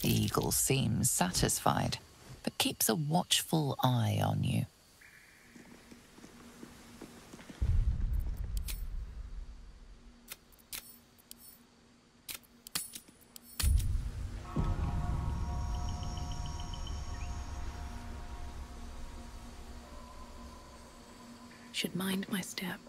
The eagle seems satisfied, but keeps a watchful eye on you. Should mind my step.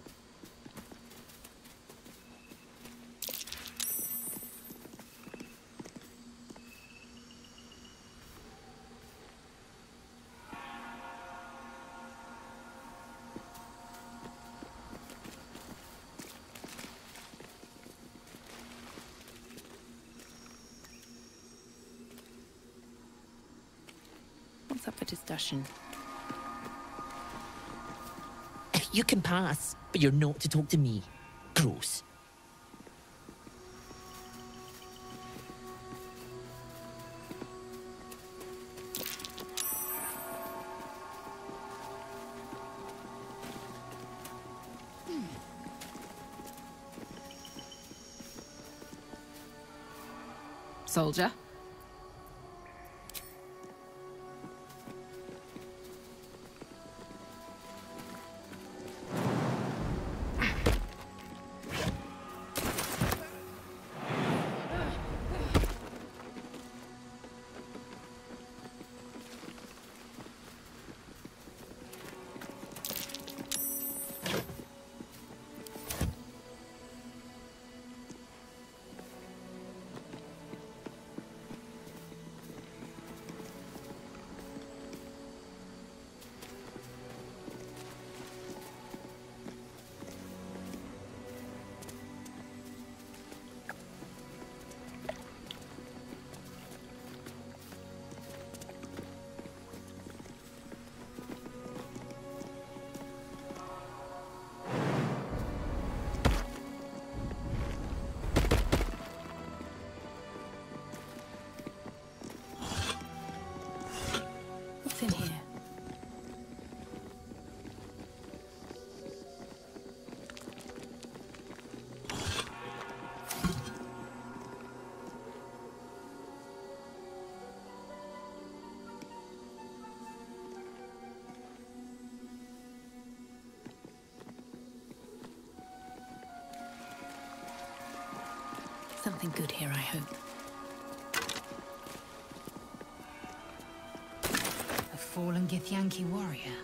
What's up for discussion? You can pass, but you're not to talk to me. Gross. Soldier? In here. Something good here, I hope. Fallen Githyanki warrior.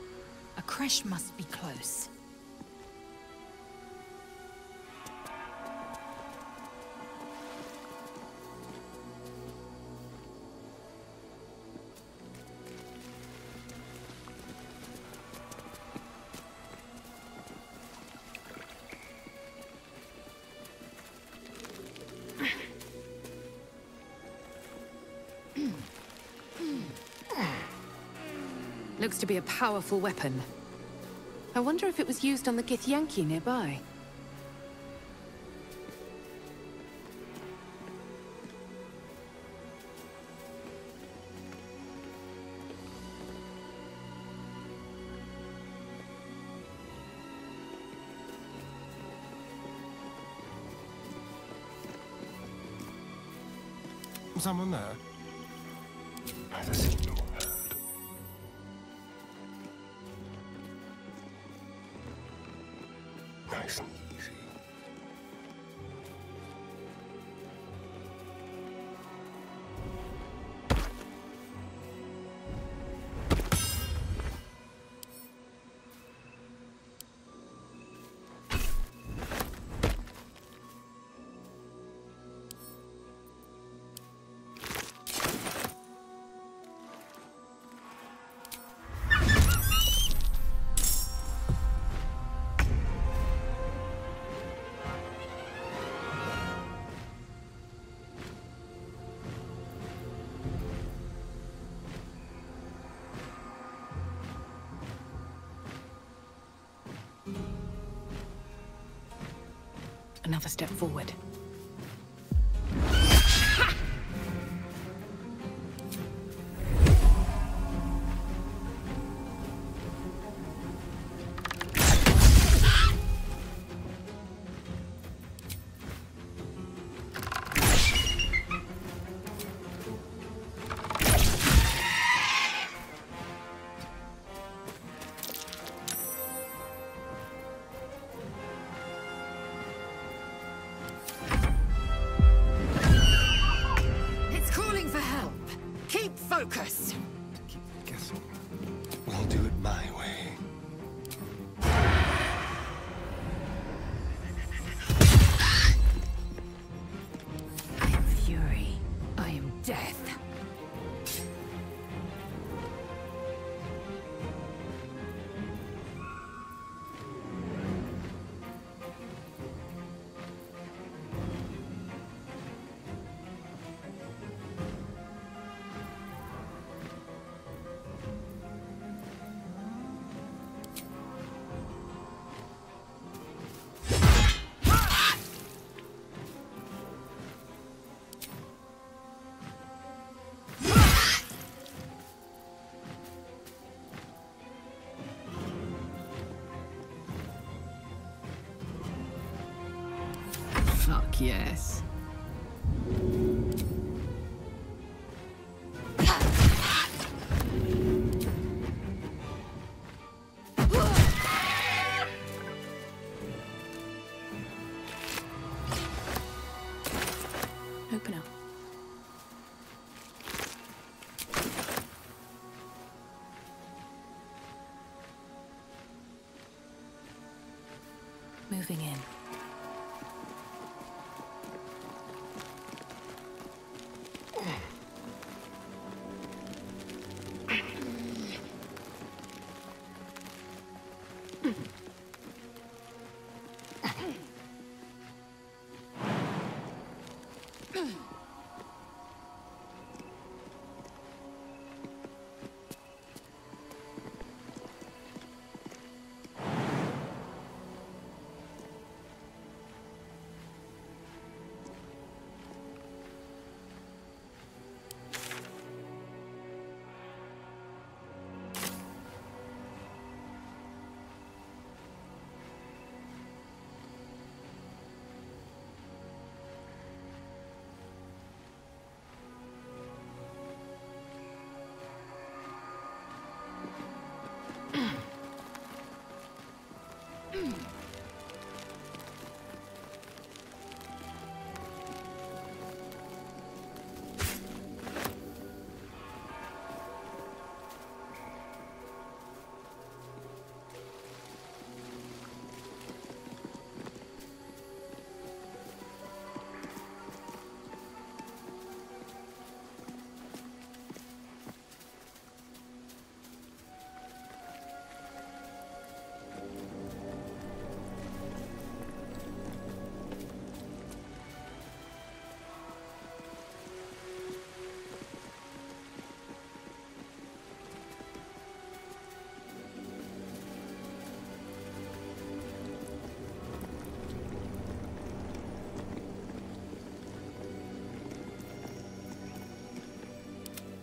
A creche must be close. Looks to be a powerful weapon. I wonder if it was used on the Githyanki nearby. Someone there? Neither seen nor heard. Nice and easy. Another step forward. Focus! Guess I'll do it my way. I am fury. I am death. Fuck yes. Open up. Moving in.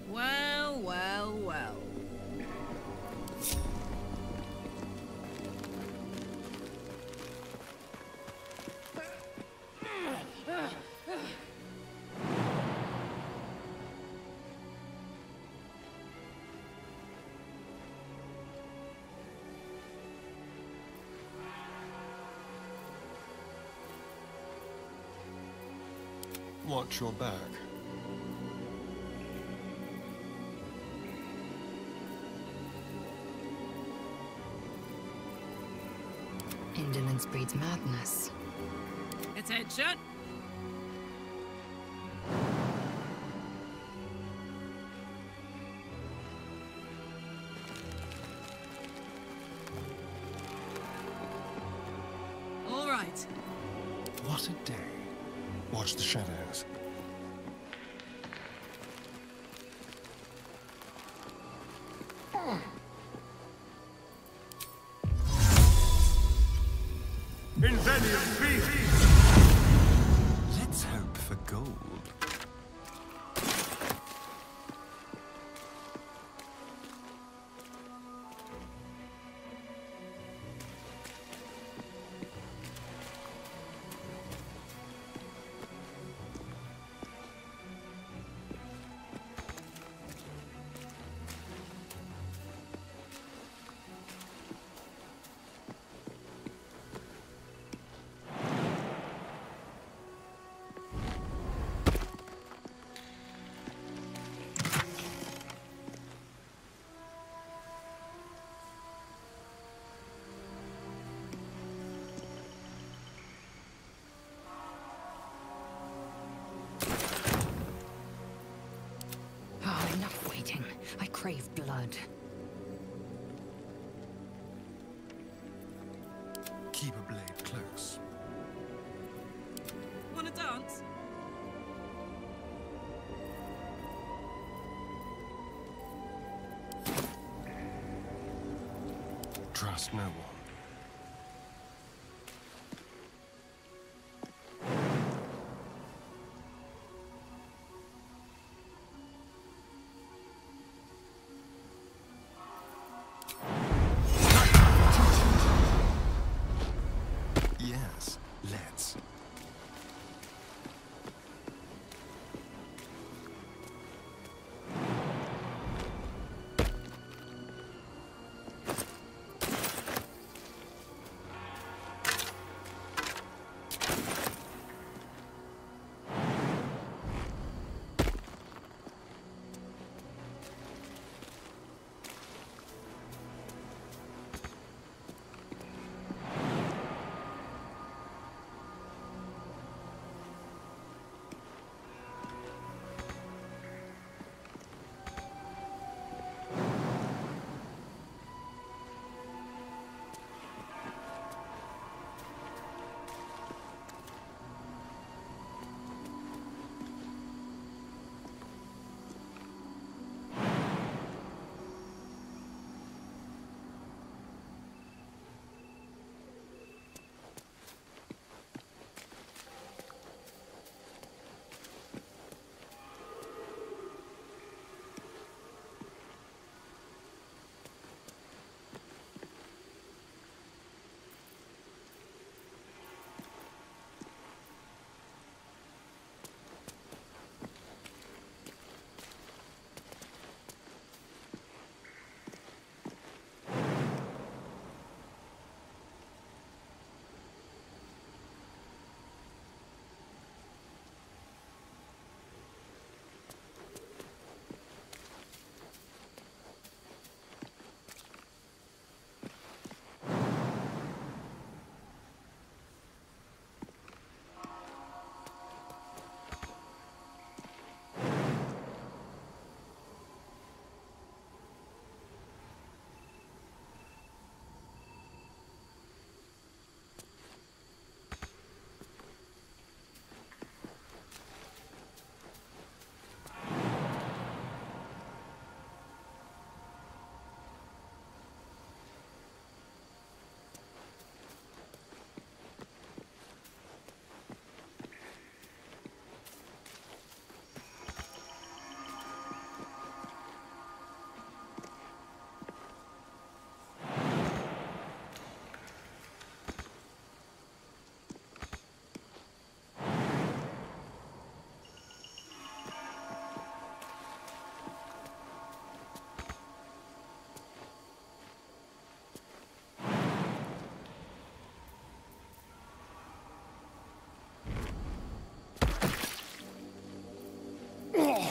Well, well, well. Watch your back. Indolence breeds madness. Attention! All right. What a day. Watch the shadows. Invenium beast! Let's hope for gold. crave blood. Keep a blade close. Wanna dance? Trust no one. Yes, let's.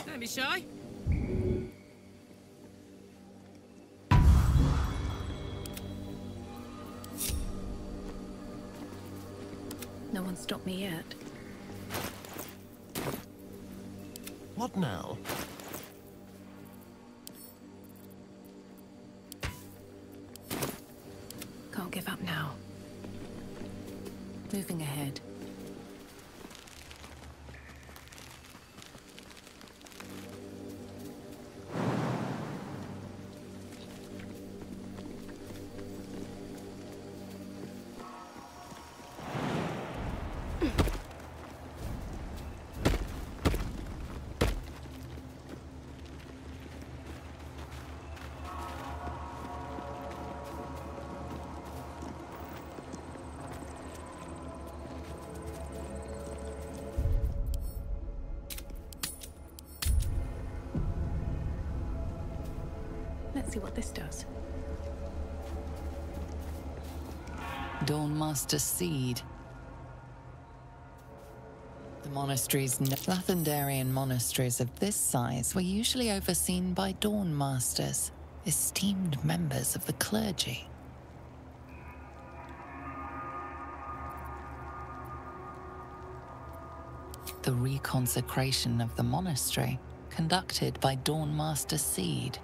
Don't be shy. No one stopped me yet. What now? Can't give up now. Moving ahead. Let's see what this does. Dawnmaster Seed. The Lathendarian monasteries of this size were usually overseen by Dawnmasters, esteemed members of the clergy. The reconsecration of the monastery, conducted by Dawnmaster Seed,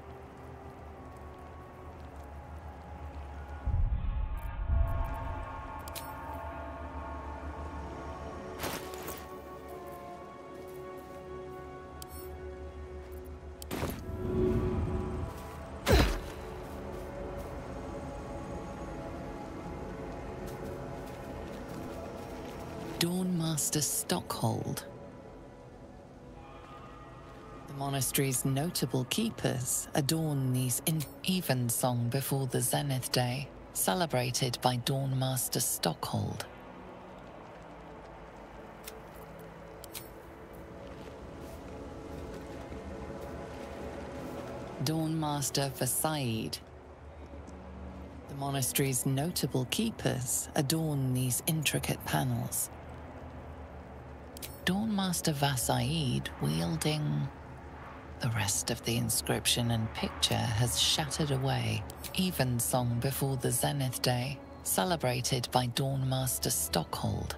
Dawnmaster Stockhold. The monastery's notable keepers adorn these in evensong before the Zenith Day, celebrated by Dawnmaster Stockhold. Dawnmaster Versailles. The monastery's notable keepers adorn these intricate panels. Dawnmaster Vasaid wielding... The rest of the inscription and picture has shattered away. Evensong before the Zenith Day, celebrated by Dawnmaster Stockhold.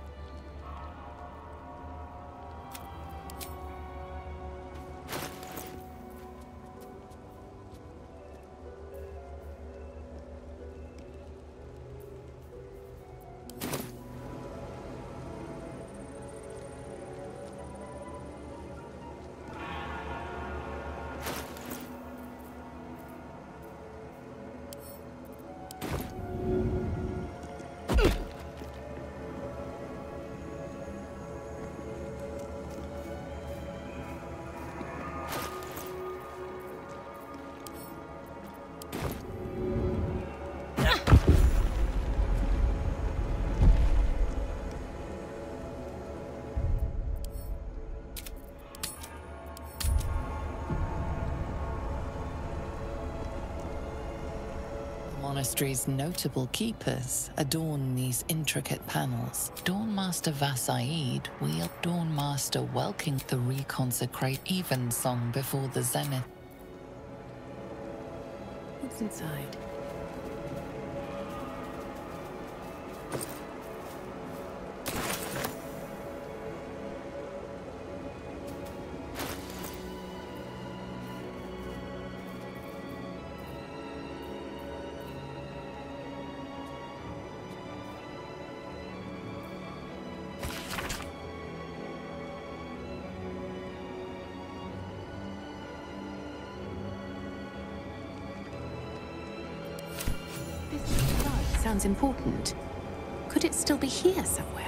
The monastery's notable keepers adorn these intricate panels. Dawnmaster Vasaid wield Dawnmaster welcoming the reconsecrate evensong before the Zenith. What's inside? Sounds important. Could it still be here somewhere?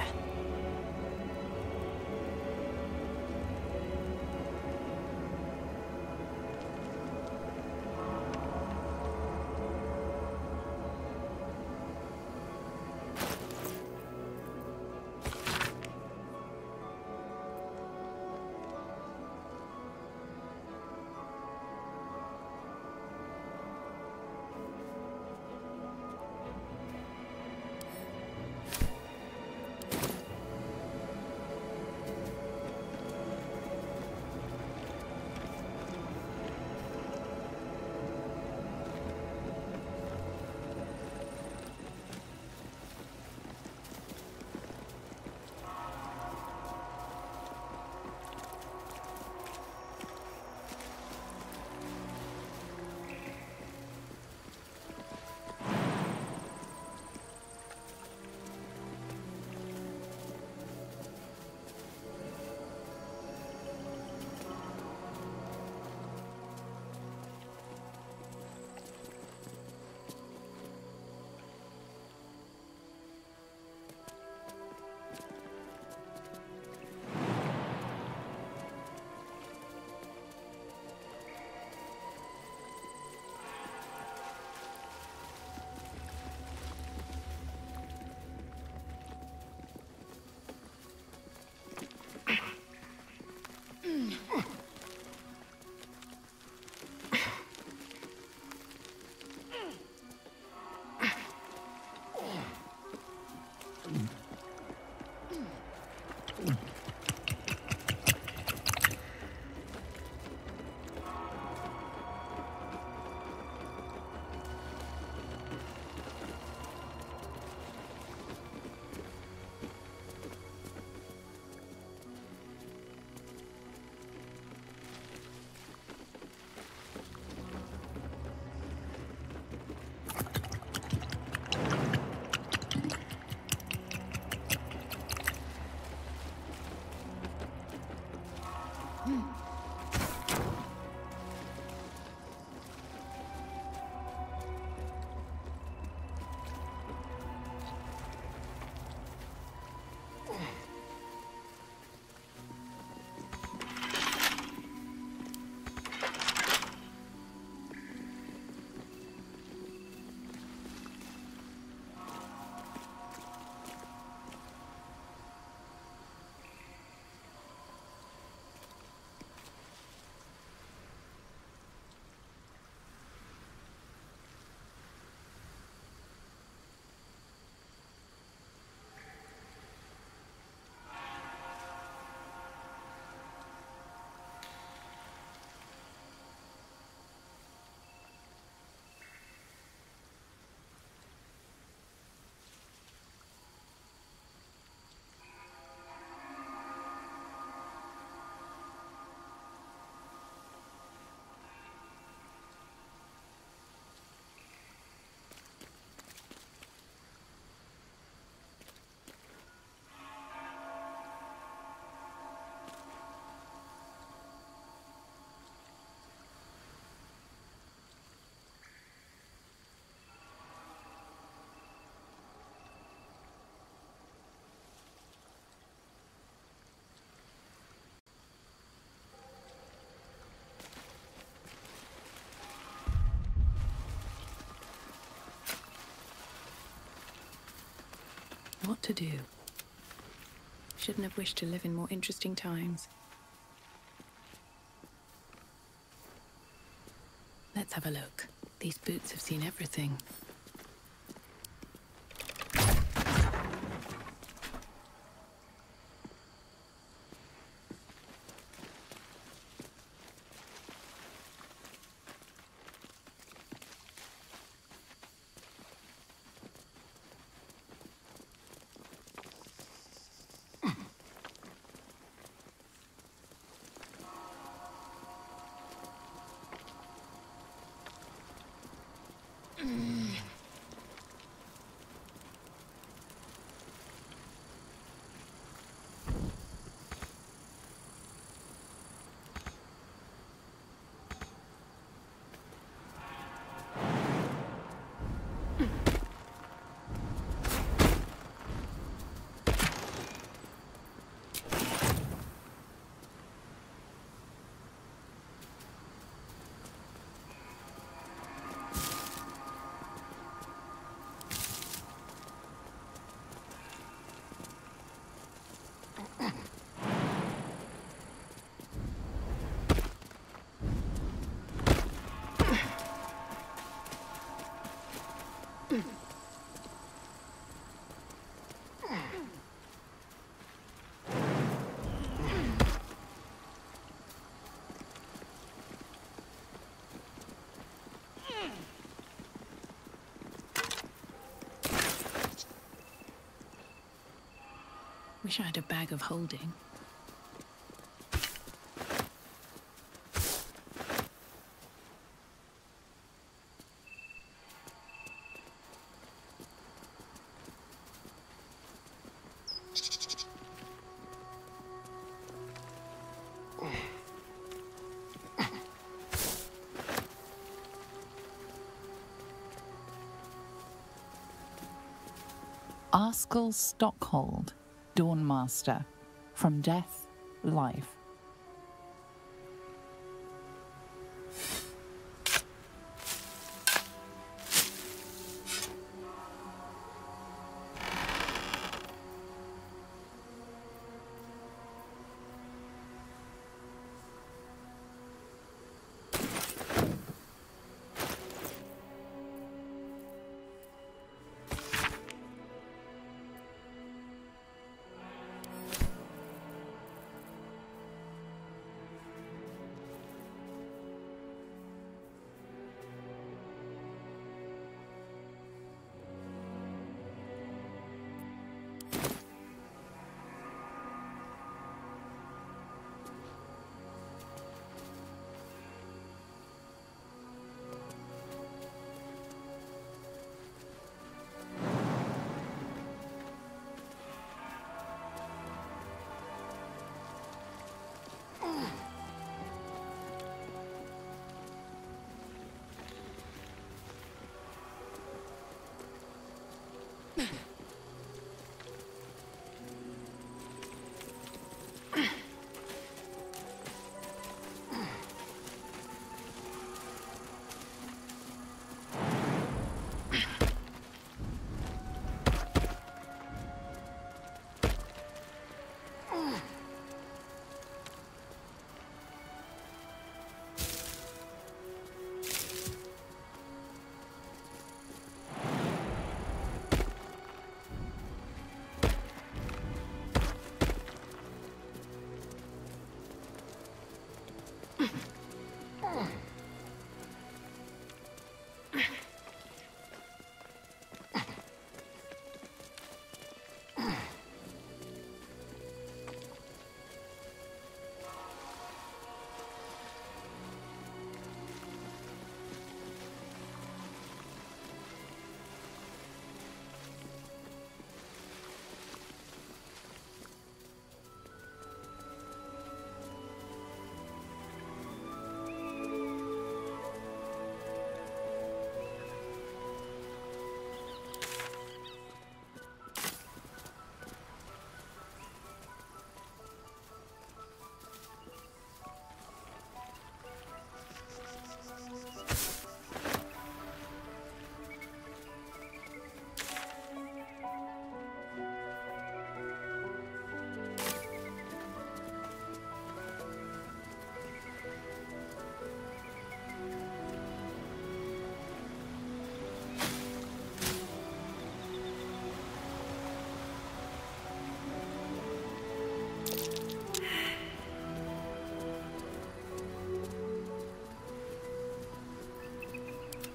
What to do? Shouldn't have wished to live in more interesting times. Let's have a look. These boots have seen everything. Wish I had a bag of holding. Arskel Stockhold, Dawnmaster. From death, life.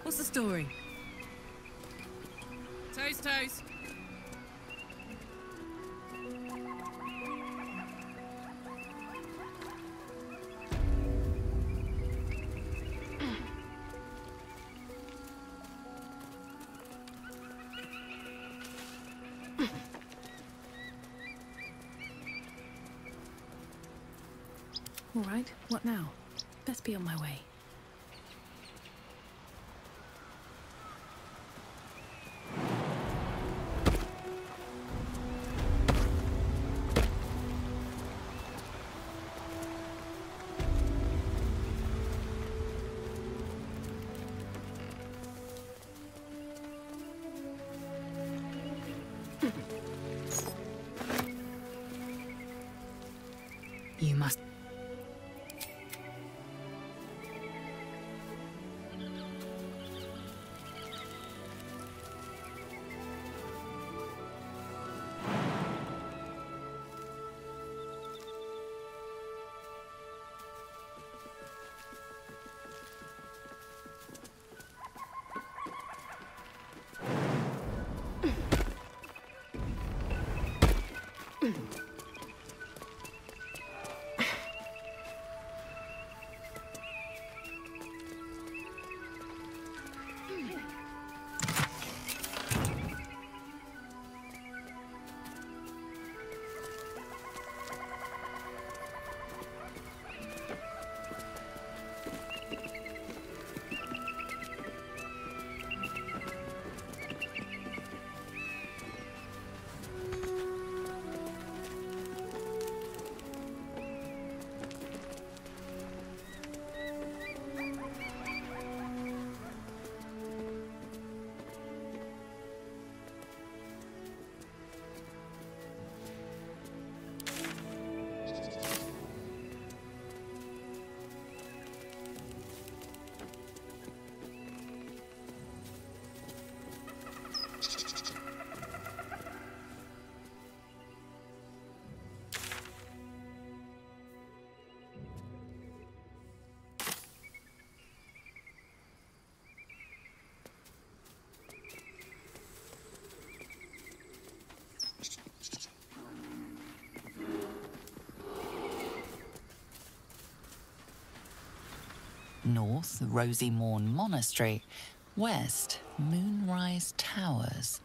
What's the story? Toes, toes. All right, what now? Best be on my way. You must. North, Rosy Morn Monastery. West, Moonrise Towers.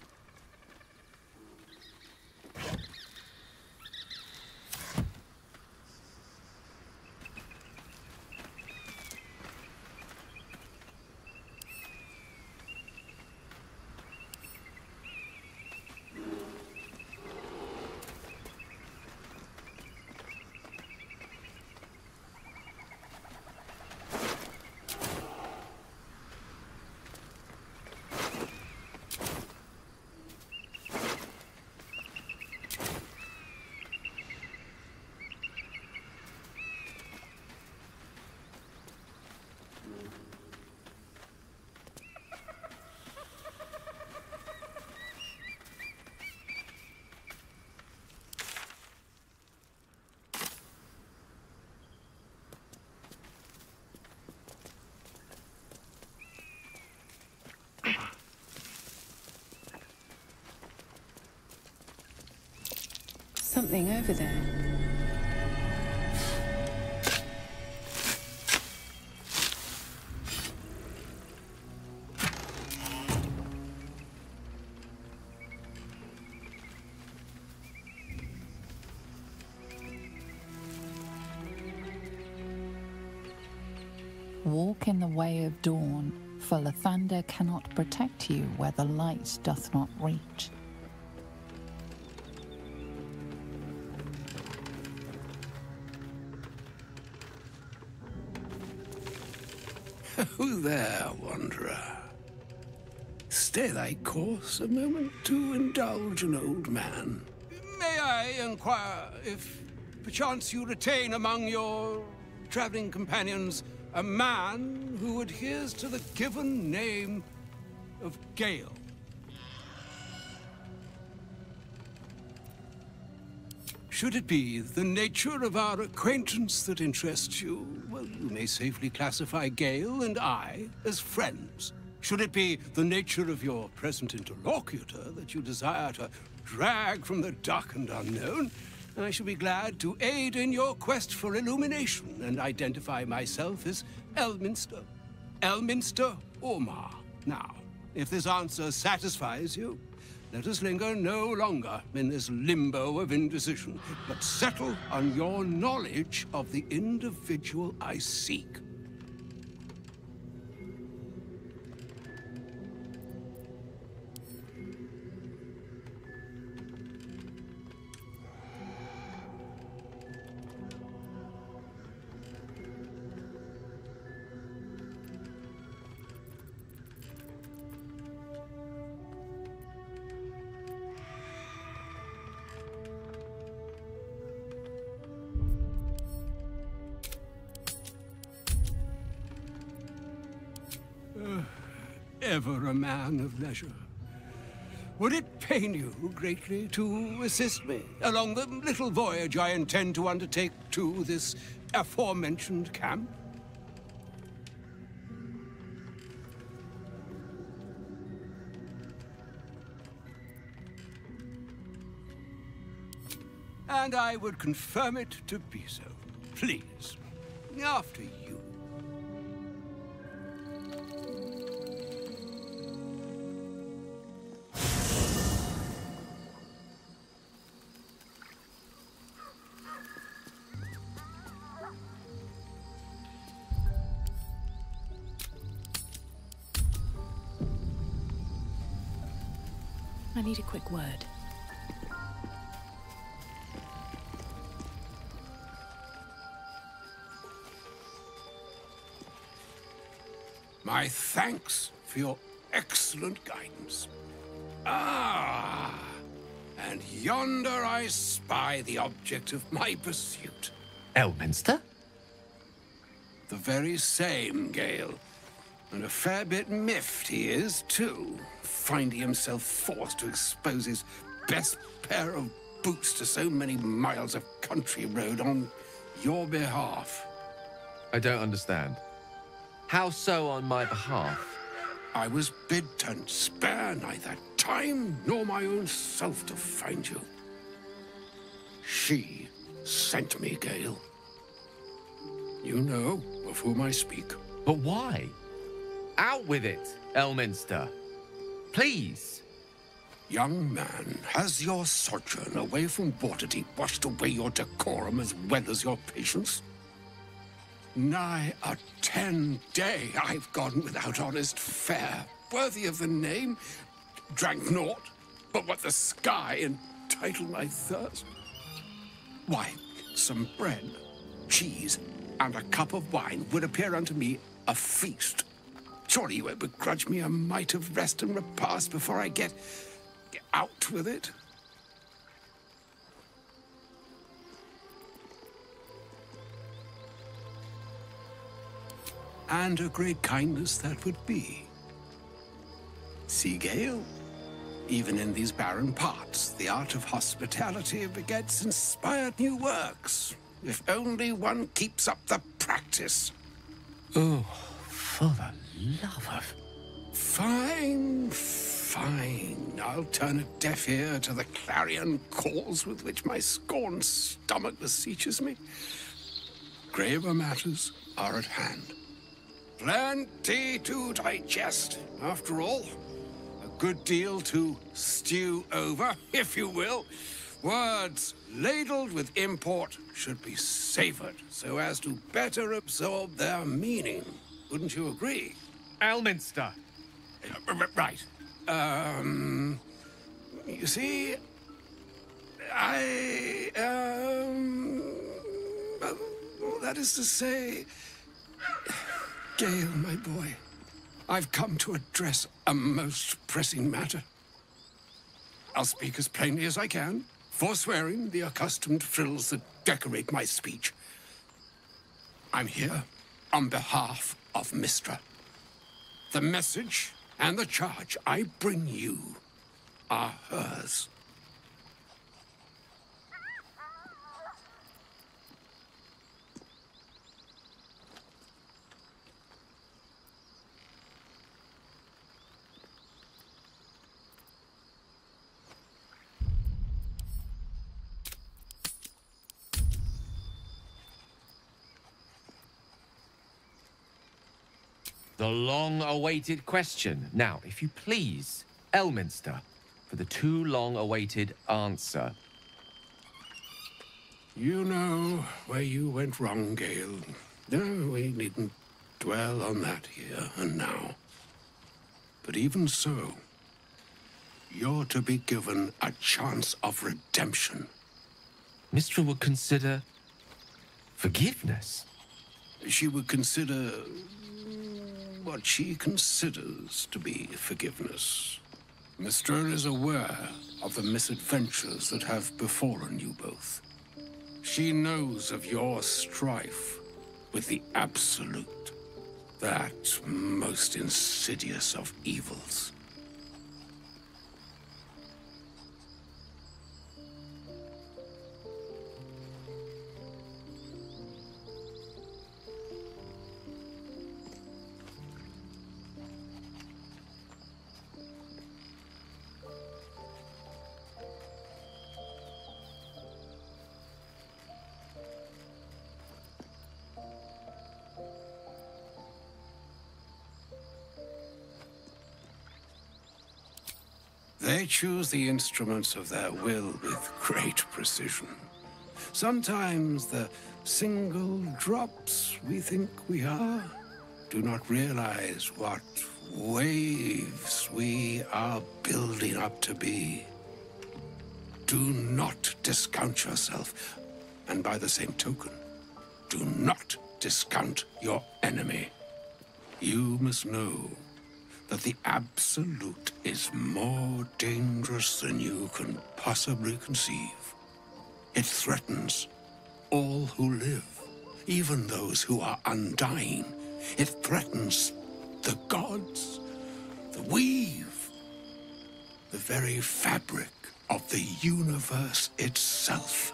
Something over there. Walk in the way of dawn, for Lathander cannot protect you where the light doth not reach. Who there, wanderer? Stay thy course a moment to indulge an old man. May I inquire if perchance you retain among your traveling companions a man who adheres to the given name of Gale? Should it be the nature of our acquaintance that interests you, well, you may safely classify Gale and I as friends. Should it be the nature of your present interlocutor that you desire to drag from the dark and unknown, I shall be glad to aid in your quest for illumination and identify myself as Elminster. Elminster Ormar. Now, if this answer satisfies you, let us linger no longer in this limbo of indecision, but settle on your knowledge of the individual I seek. Ever a man of leisure. Would it pain you greatly to assist me along the little voyage I intend to undertake to this aforementioned camp? And I would confirm it to be so. Please, after you. I need a quick word. My thanks for your excellent guidance. Ah, and yonder I spy the object of my pursuit. Elminster? The very same, Gale. And a fair bit miffed he is, too, finding himself forced to expose his best pair of boots to so many miles of country road on your behalf. I don't understand. How so on my behalf? I was bid to spare neither time nor my own self to find you. She sent me, Gale. You know of whom I speak. But why? Out with it, Elminster. Please. Young man, has your sojourn away from Waterdeep washed away your decorum as well as your patience? Nigh a 10-day I've gone without honest fare, worthy of the name. Drank naught but what the sky entitled my thirst. Why, some bread, cheese, and a cup of wine would appear unto me a feast. Surely you won't begrudge me a mite of rest and repast before I get out with it? And a great kindness that would be. See, Gale, even in these barren parts, the art of hospitality begets inspired new works, if only one keeps up the practice. Oh, for the love of... Fine, fine. I'll turn a deaf ear to the clarion calls with which my scorned stomach beseeches me. Graver matters are at hand. Plenty to digest, after all. A good deal to stew over, if you will. Words ladled with import should be savored so as to better absorb their meaning. Wouldn't you agree? Elminster. Right. You see, that is to say, Gale, my boy, I've come to address a most pressing matter. I'll speak as plainly as I can, forswearing the accustomed frills that decorate my speech. I'm here on behalf of Mystra. The message and the charge I bring you are hers. The long-awaited question. Now, if you please, Elminster, for the too long-awaited answer. You know where you went wrong, Gale. No, we needn't dwell on that here and now. But even so, you're to be given a chance of redemption. Mystra would consider forgiveness. She would consider what she considers to be forgiveness. Mystra is aware of the misadventures that have befallen you both. She knows of your strife with the Absolute, that most insidious of evils. They choose the instruments of their will with great precision. Sometimes the single drops we think we are do not realize what waves we are building up to be. Do not discount yourself, and by the same token, do not discount your enemy. You must know that the Absolute is more dangerous than you can possibly conceive. It threatens all who live, even those who are undying. It threatens the gods, the weave, the very fabric of the universe itself.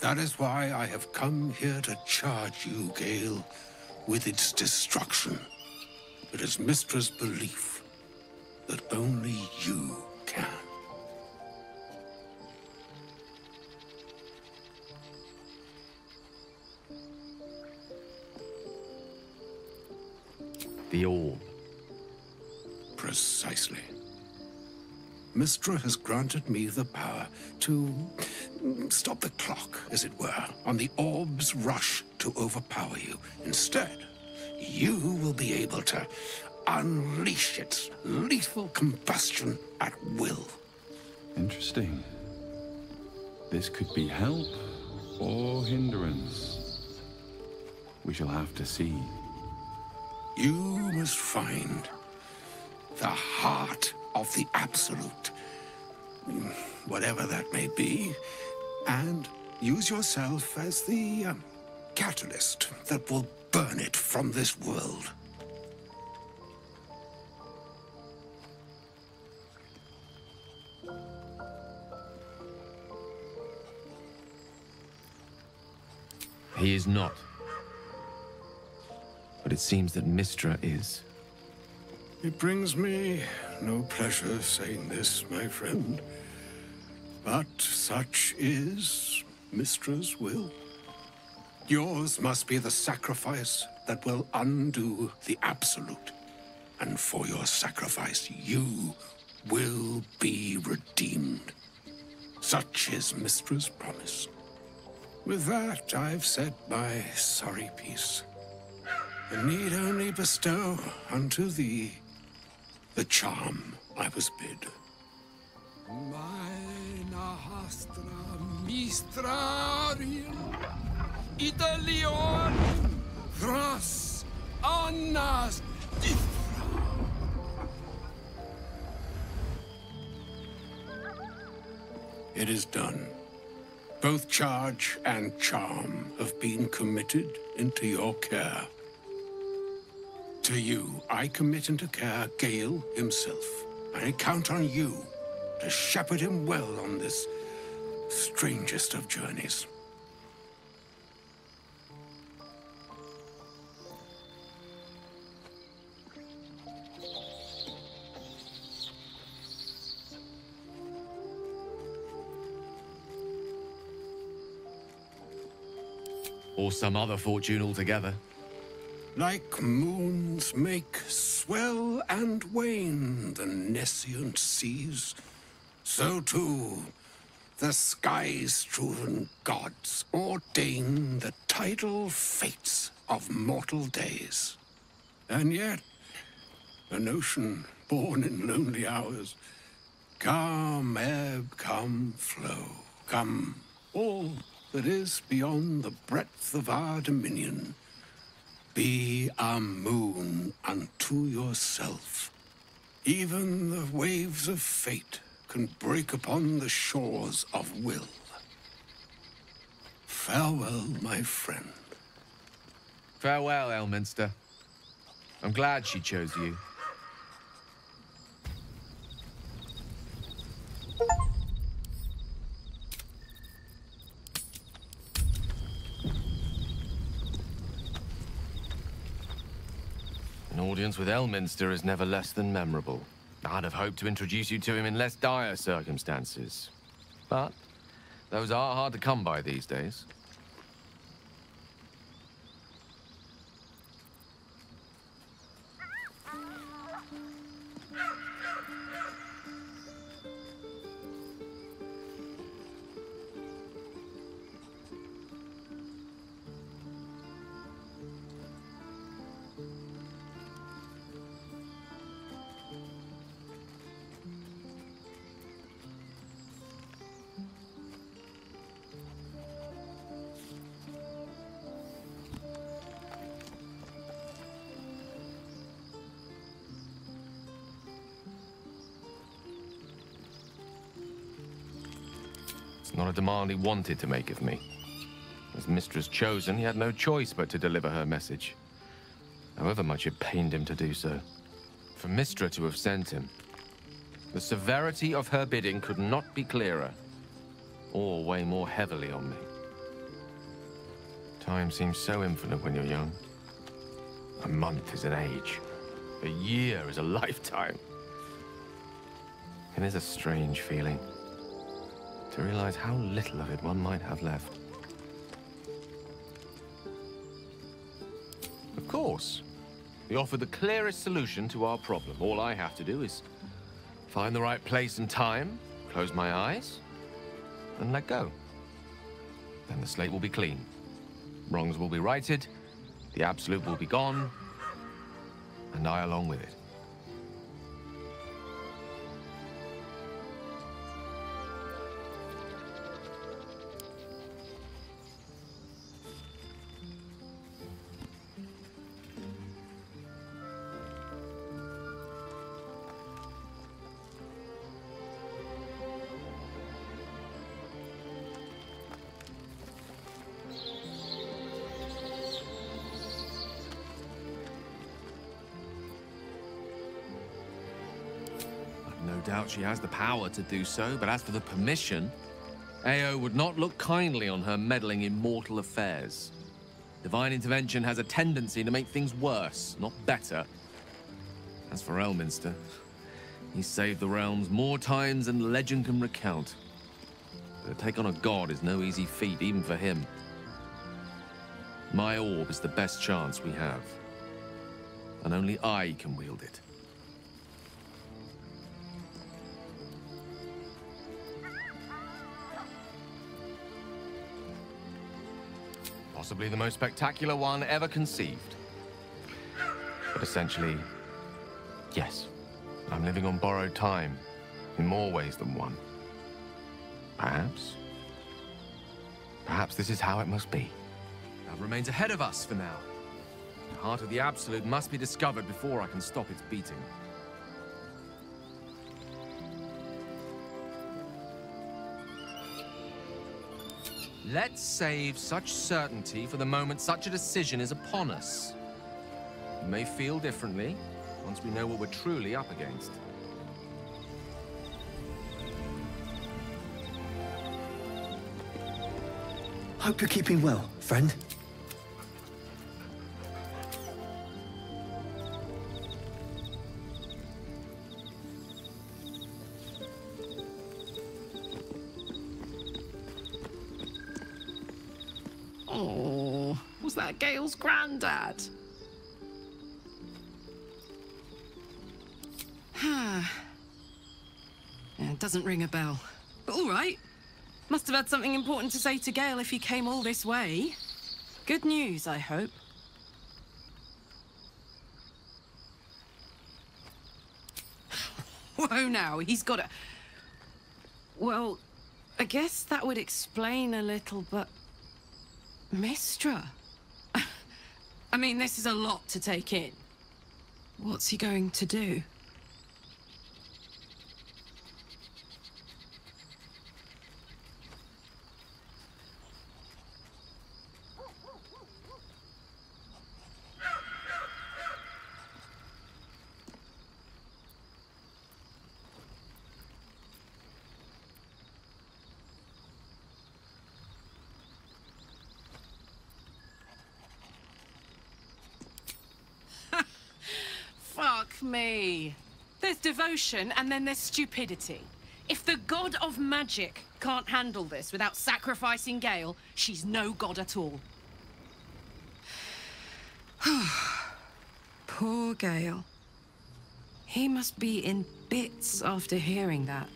That is why I have come here to charge you, Gale, with its destruction. It is Mystra's belief that only you can. The orb. Precisely. Mystra has granted me the power to stop the clock, as it were, on the orb's rush to overpower you. Instead, you will be able to unleash its lethal combustion at will. Interesting. This could be help or hindrance. We shall have to see. You must find the heart of the Absolute, whatever that may be, and use yourself as the catalyst that will burn it from this world. He is not. But it seems that Mystra is. It brings me no pleasure saying this, my friend, but such is Mystra's will. Yours must be the sacrifice that will undo the Absolute. And for your sacrifice, you will be redeemed. Such is Mystra's promise. With that, I've said my sorry piece, and need only bestow unto thee the charm I was bid. Meine Hastra Mistrarium Italion Thras Annas It is done. Both charge and charm have been committed into your care. To you, I commit into care Gale himself. I count on you to shepherd him well on this strangest of journeys. Or some other fortune altogether. Like moons make swell and wane the nescient seas, so too the sky-strewn gods ordain the tidal fates of mortal days. And yet, an ocean born in lonely hours, come ebb, come flow, come all that is beyond the breadth of our dominion. Be a moon unto yourself. Even the waves of fate can break upon the shores of will. Farewell, my friend. Farewell, Elminster. I'm glad she chose you. An audience with Elminster is never less than memorable. I'd have hoped to introduce you to him in less dire circumstances. But those are hard to come by these days. Not a demand he wanted to make of me. As mistress chosen, he had no choice but to deliver her message, however much it pained him to do so. For Mistra to have sent him, the severity of her bidding could not be clearer, or weigh more heavily on me. Time seems so infinite when you're young. A month is an age. A year is a lifetime. It is a strange feeling to realize how little of it one might have left. Of course, we offer the clearest solution to our problem. All I have to do is find the right place and time, close my eyes, and let go. Then the slate will be clean. Wrongs will be righted, the absolute will be gone, and I along with it. No doubt she has the power to do so, but as for the permission, Ao would not look kindly on her meddling in mortal affairs. Divine intervention has a tendency to make things worse, not better. As for Elminster, he's saved the realms more times than legend can recount. But to take on a god is no easy feat, even for him. My orb is the best chance we have, and only I can wield it. Possibly the most spectacular one ever conceived. But essentially, yes, I'm living on borrowed time in more ways than one. Perhaps this is how it must be. That remains ahead of us for now. The heart of the Absolute must be discovered before I can stop its beating. Let's save such certainty for the moment such a decision is upon us. We may feel differently once we know what we're truly up against. Hope you're keeping well, friend. Oh, was that Gale's granddad? Yeah, it doesn't ring a bell. But all right. Must have had something important to say to Gale if he came all this way. Good news, I hope. Whoa now, he's got a... Well, I guess that would explain a little, but... Mistra? I mean, this is a lot to take in. What's he going to do? Fuck me. There's devotion and then there's stupidity. If the god of magic can't handle this without sacrificing Gale, she's no god at all. Poor Gale. He must be in bits after hearing that.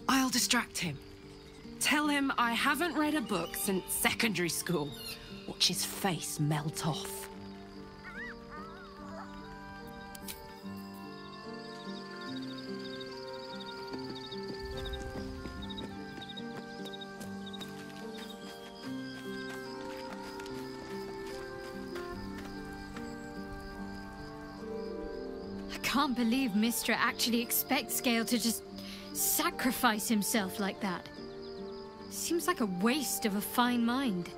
I'll distract him. Tell him I haven't read a book since secondary school. Watch his face melt off. I can't believe Mistra actually expects Gale to just sacrifice himself like that. Seems like a waste of a fine mind.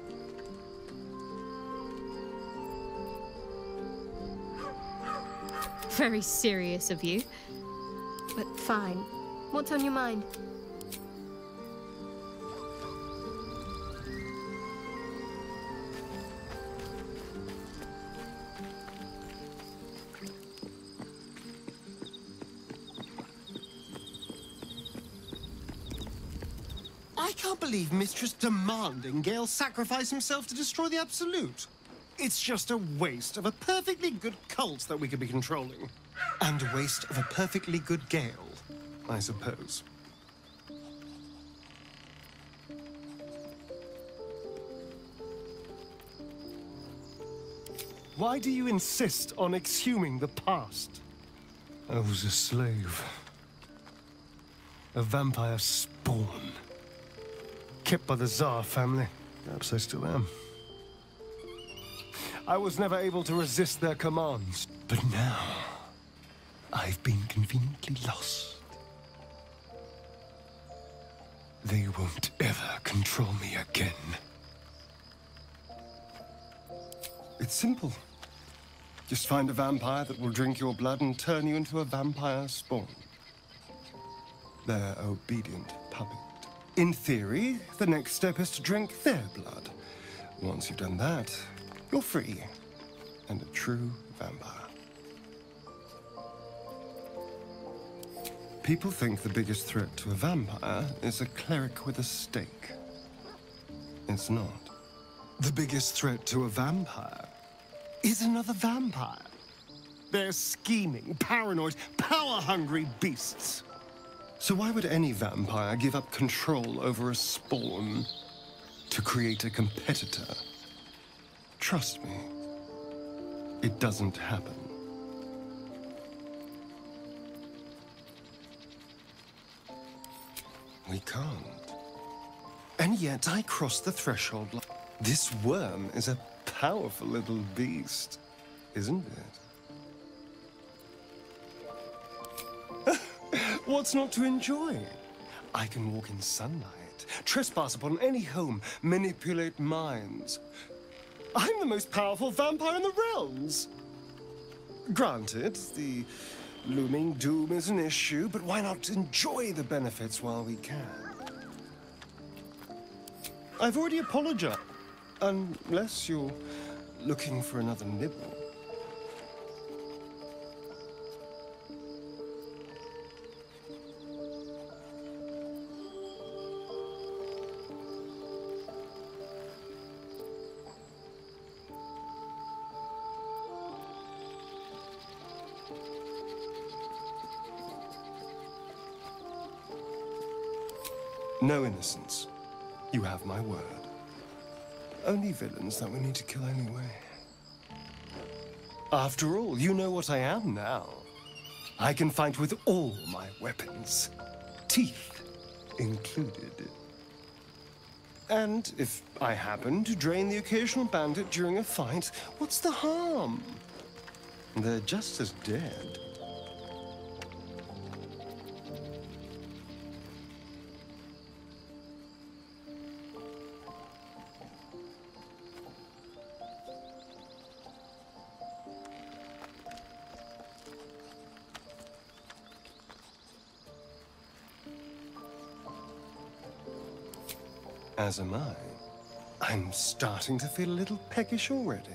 Very serious of you. But fine. What's on your mind? I can't believe Mistress demanding Gale sacrifice himself to destroy the Absolute. It's just a waste of a perfectly good cult that we could be controlling. And a waste of a perfectly good Gale, I suppose. Why do you insist on exhuming the past? I was a slave. A vampire spawn. Kept by the Tsar family. Perhaps I still am. I was never able to resist their commands. But now, I've been conveniently lost. They won't ever control me again. It's simple. Just find a vampire that will drink your blood and turn you into a vampire spawn. Their obedient puppet. In theory, the next step is to drink their blood. Once you've done that, you're free and a true vampire. People think the biggest threat to a vampire is a cleric with a stake. It's not. The biggest threat to a vampire is another vampire. They're scheming, paranoid, power-hungry beasts. So why would any vampire give up control over a spawn to create a competitor? Trust me, it doesn't happen. We can't. And yet I crossed the threshold. This worm is a powerful little beast, isn't it? What's not to enjoy? I can walk in sunlight, trespass upon any home, manipulate minds. I'm the most powerful vampire in the realms. Granted, the looming doom is an issue, but why not enjoy the benefits while we can? I've already apologized, unless you're looking for another nibble. No innocence. You have my word. Only villains that we need to kill anyway. After all, you know what I am now. I can fight with all my weapons, teeth included. And if I happen to drain the occasional bandit during a fight, what's the harm? They're just as dead. As am I. I'm starting to feel a little peckish already.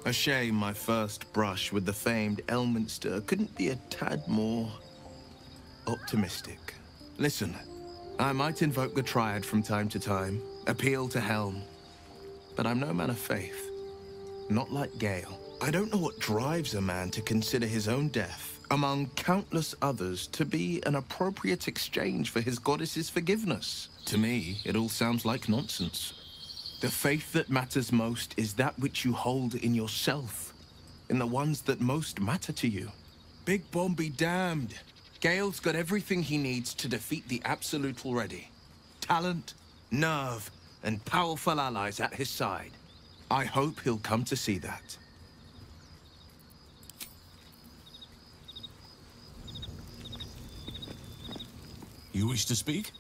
A shame my first brush with the famed Elminster couldn't be a tad more optimistic. Listen, I might invoke the Triad from time to time, appeal to Helm, but I'm no man of faith. Not like Gale. I don't know what drives a man to consider his own death, among countless others, to be an appropriate exchange for his goddess's forgiveness. To me, it all sounds like nonsense. The faith that matters most is that which you hold in yourself, in the ones that most matter to you. Big Bomb be damned. Gale's got everything he needs to defeat the Absolute already. Talent, nerve, and powerful allies at his side. I hope he'll come to see that. You wish to speak?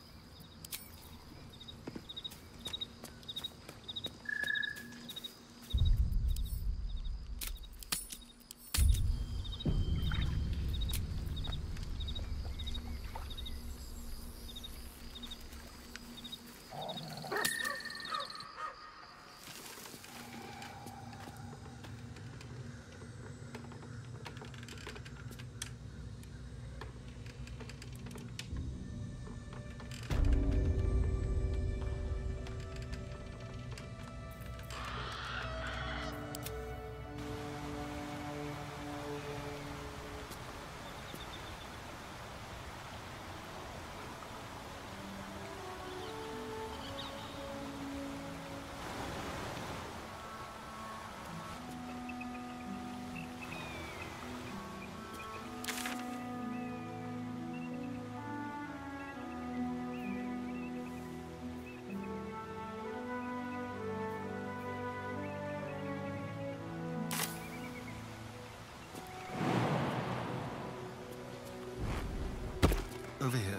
Over here.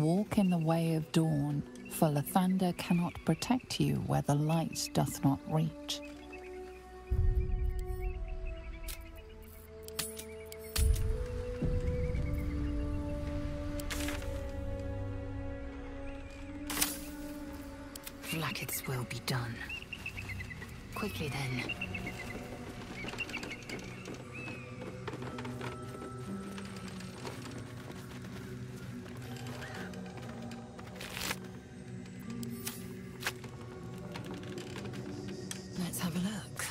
Walk in the way of dawn, for Lathander cannot protect you where the light doth not reach. Blacket's will be done. Quickly then. Let's have a look.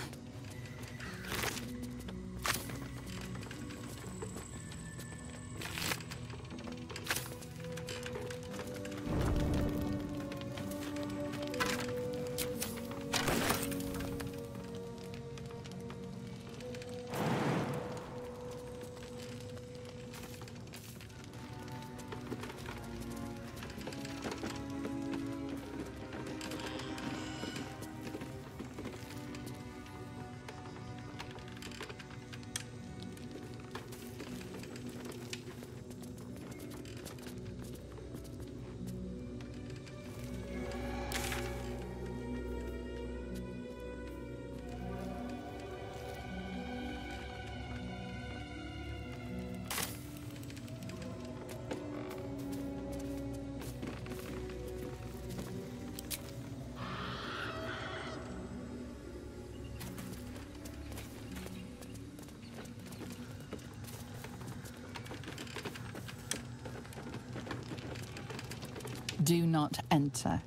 Do not enter.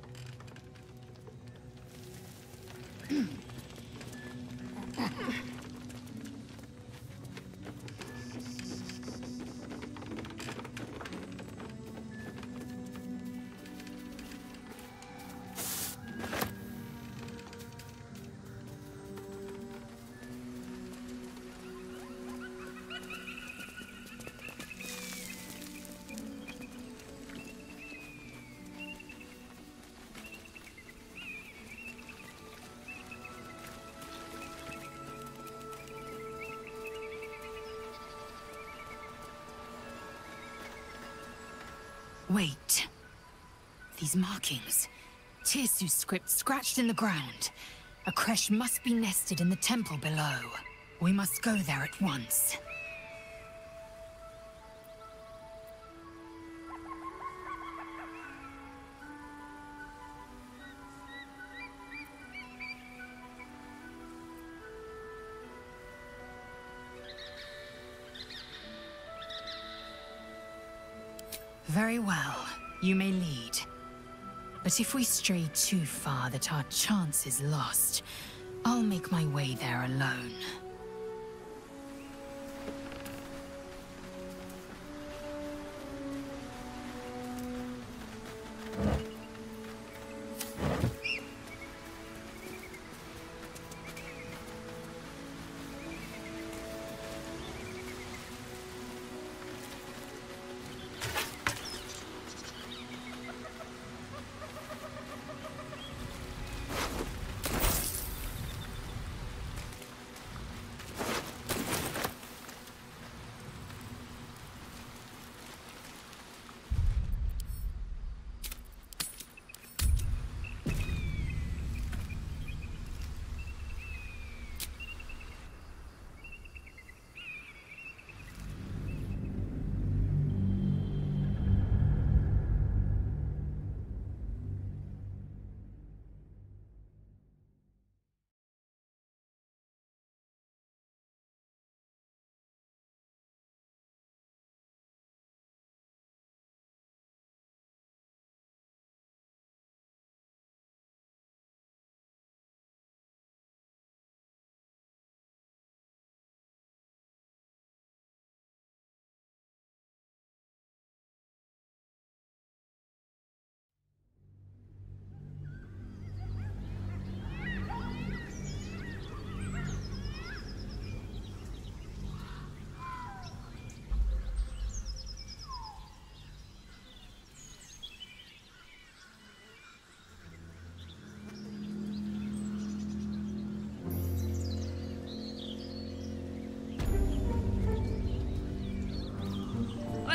Wait. These markings. Tirsu's script scratched in the ground. A creche must be nested in the temple below. We must go there at once. Very well. You may lead. But if we stray too far that our chance is lost, I'll make my way there alone.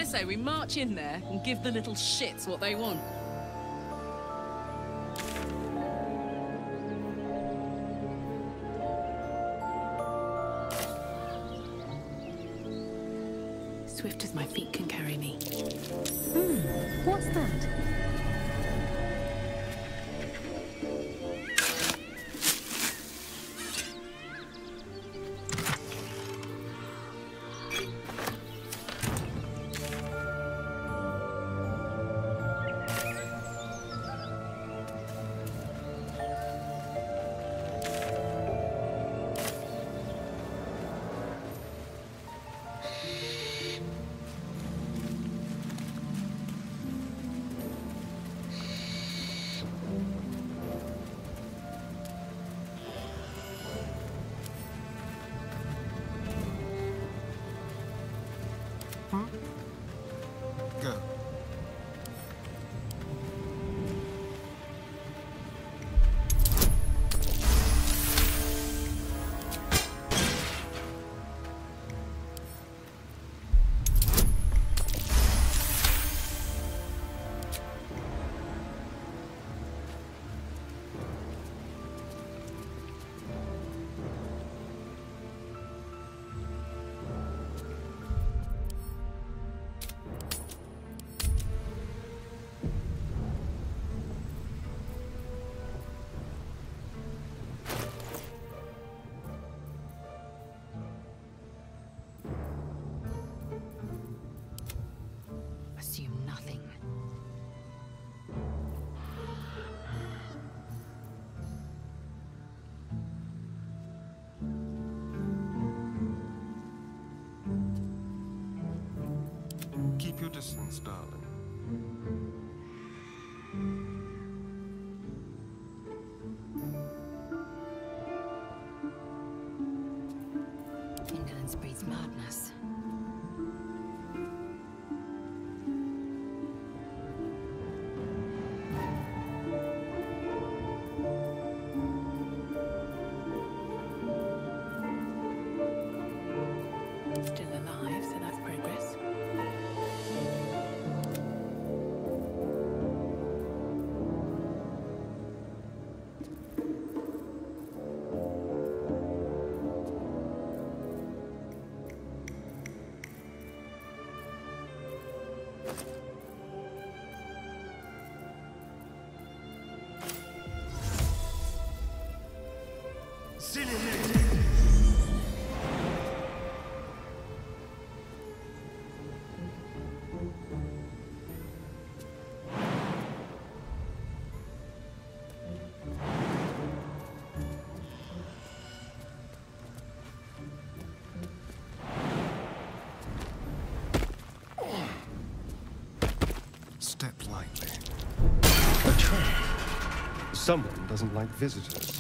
say we march in there and give the little shits what they want. Swift as my feet can carry me. What's that? Go. Assume nothing. Keep your distance, darling. Indolence breeds madness. Still alive, so that's progress. Step lightly. A trap. Someone doesn't like visitors.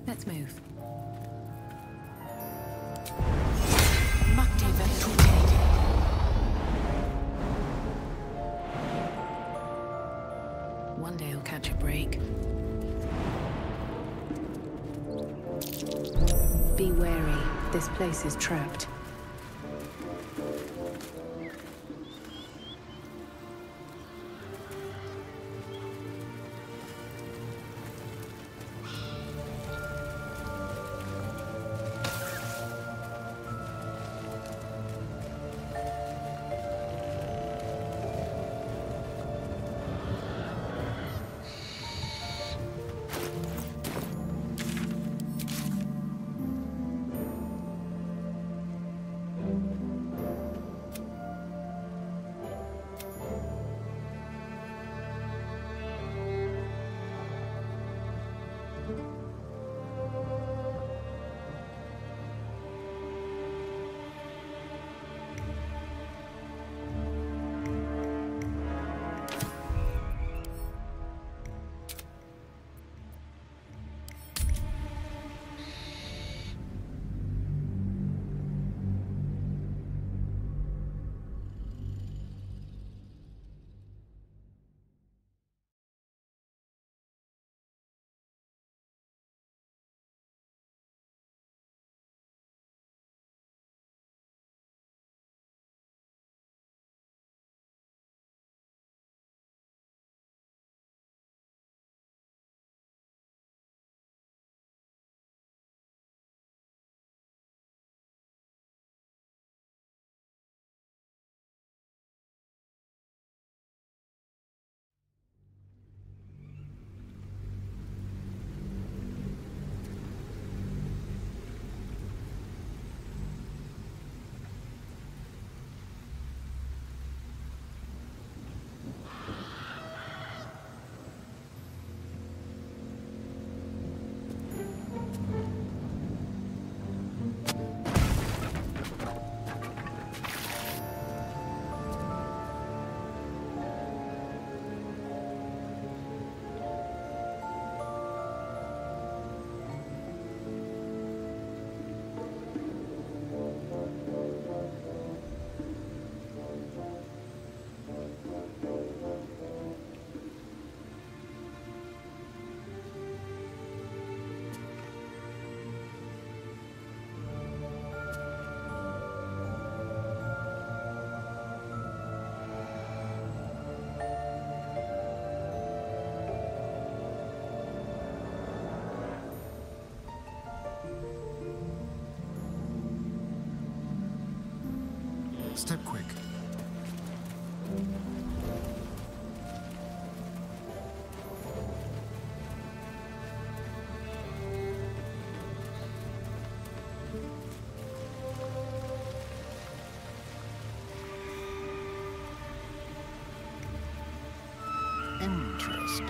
Let's move. One day I'll catch a break. Be wary. This place is trapped. Step quick. Interesting.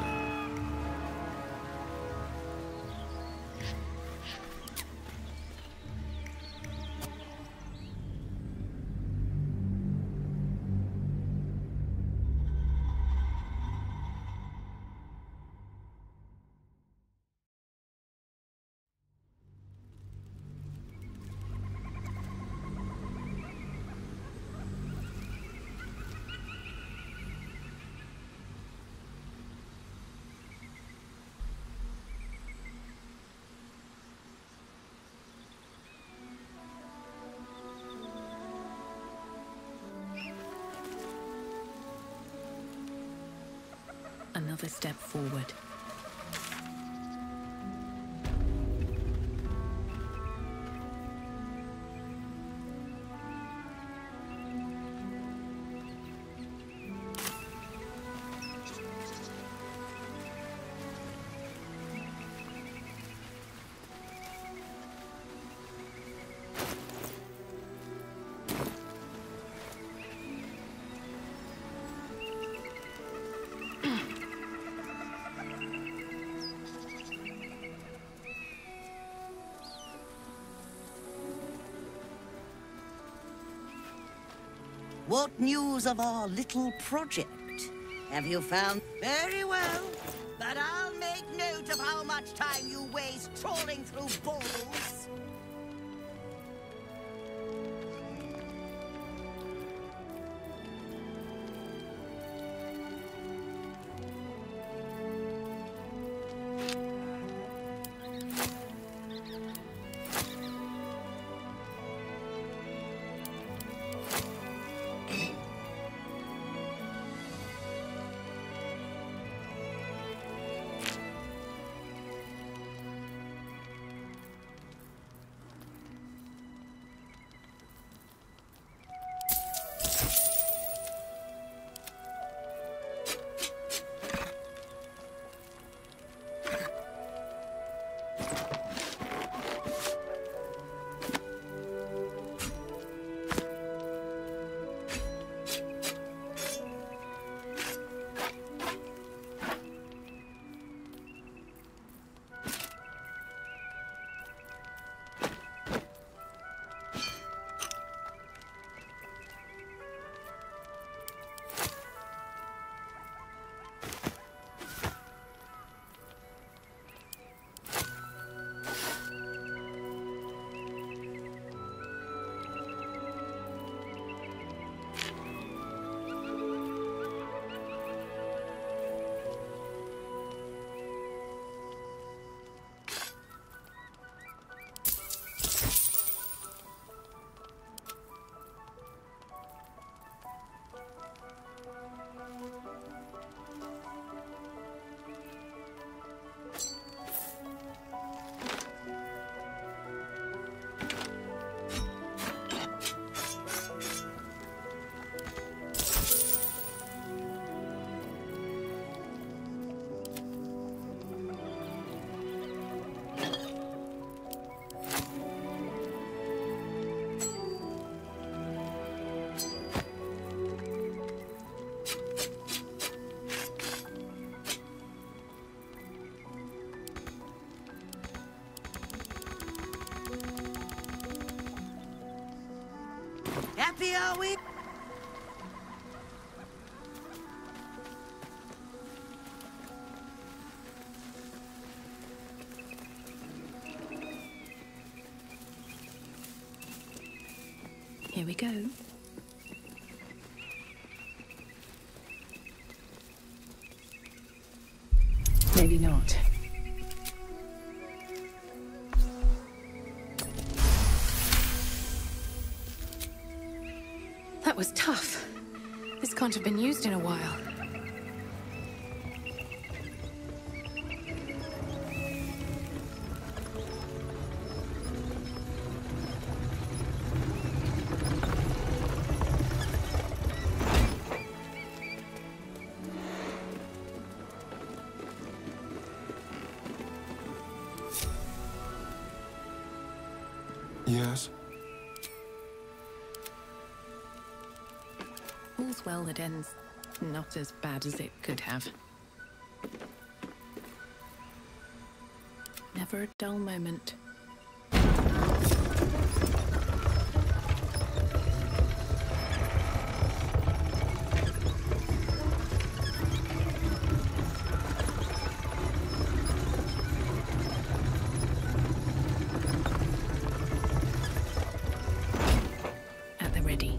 Another step forward. What news of our little project? Have you found? Very well, but I'll make note of how much time you waste trawling through balls. Happy are we? Here we go. Maybe not. That was tough. This can't have been used in a while. Yes? All's well that ends not as bad as it could have. Never a dull moment. At the ready.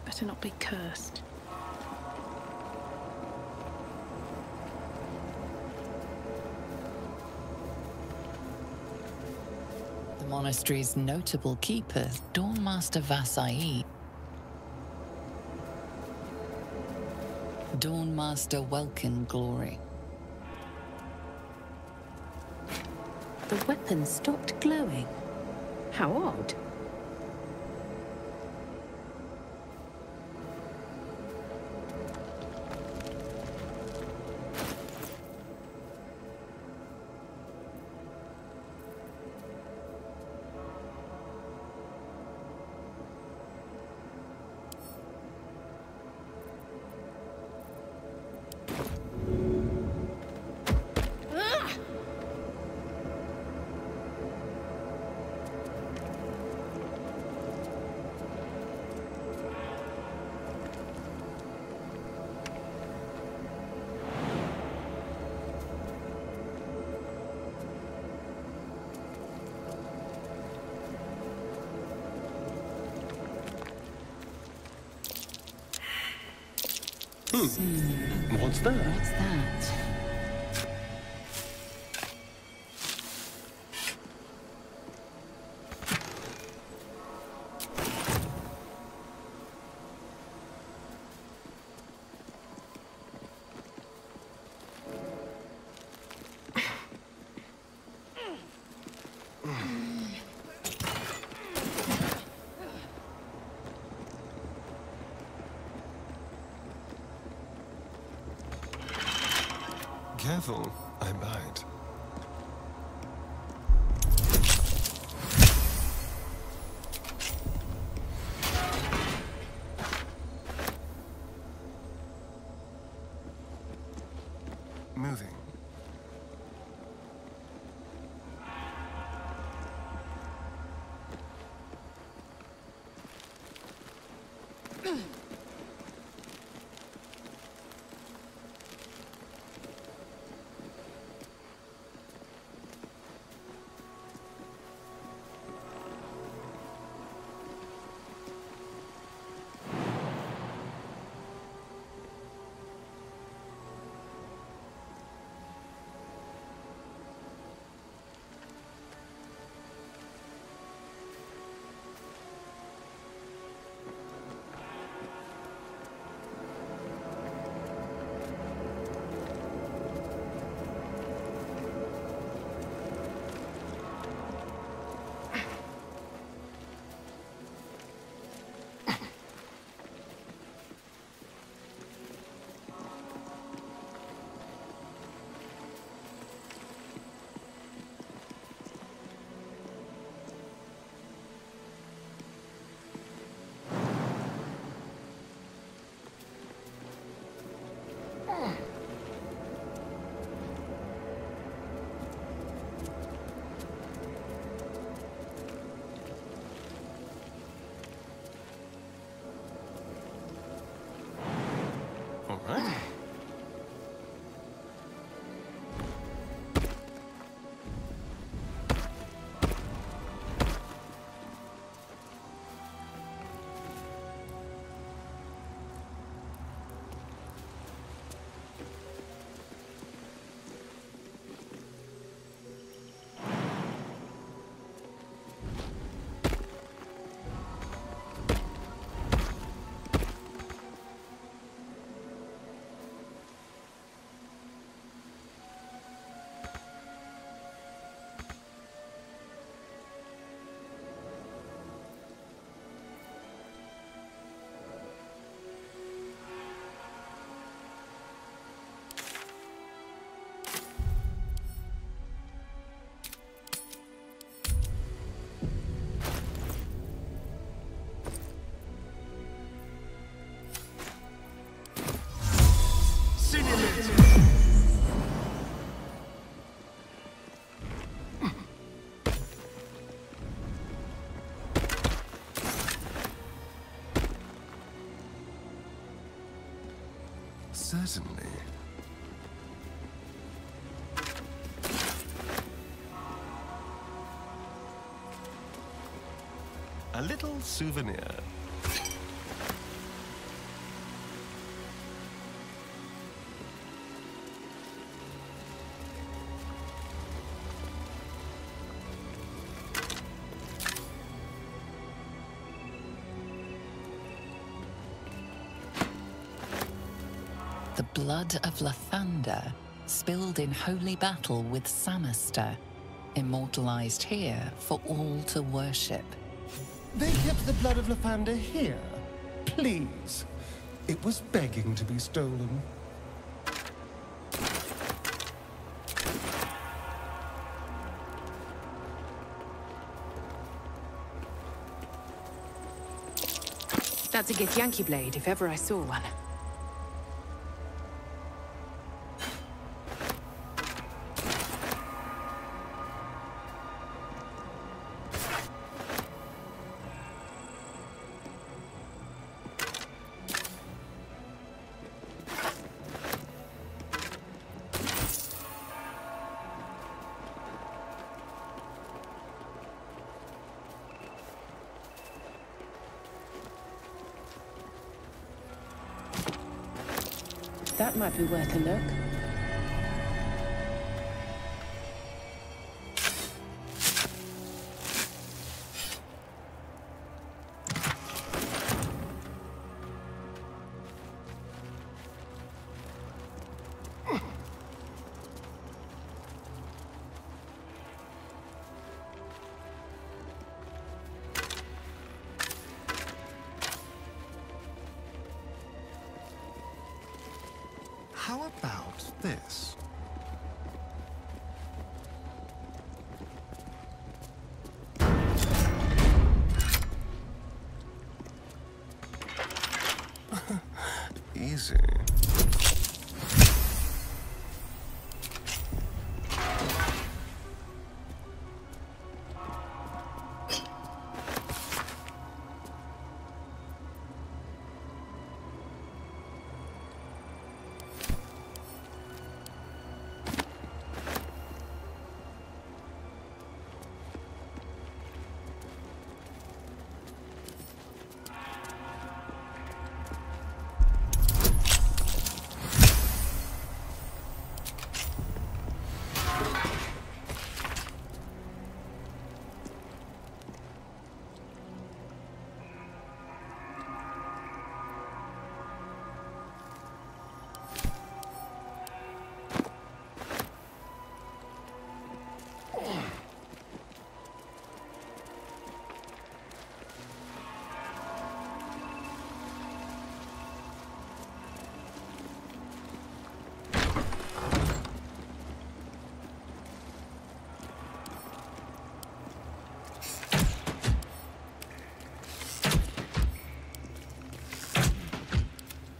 Better not be cursed. The monastery's notable keeper, Dawnmaster Vasai. Dawnmaster Welkin Glory. The weapon stopped glowing. How odd. What's that? What's that? Careful, I bite. Moving. right. Certainly. A little souvenir. The blood of Lathander, spilled in holy battle with Samaster, immortalized here for all to worship. They kept the blood of Lathander here? Please. It was begging to be stolen. That's a Githyanki blade, if ever I saw one. That might be worth a look. How about this? Easy.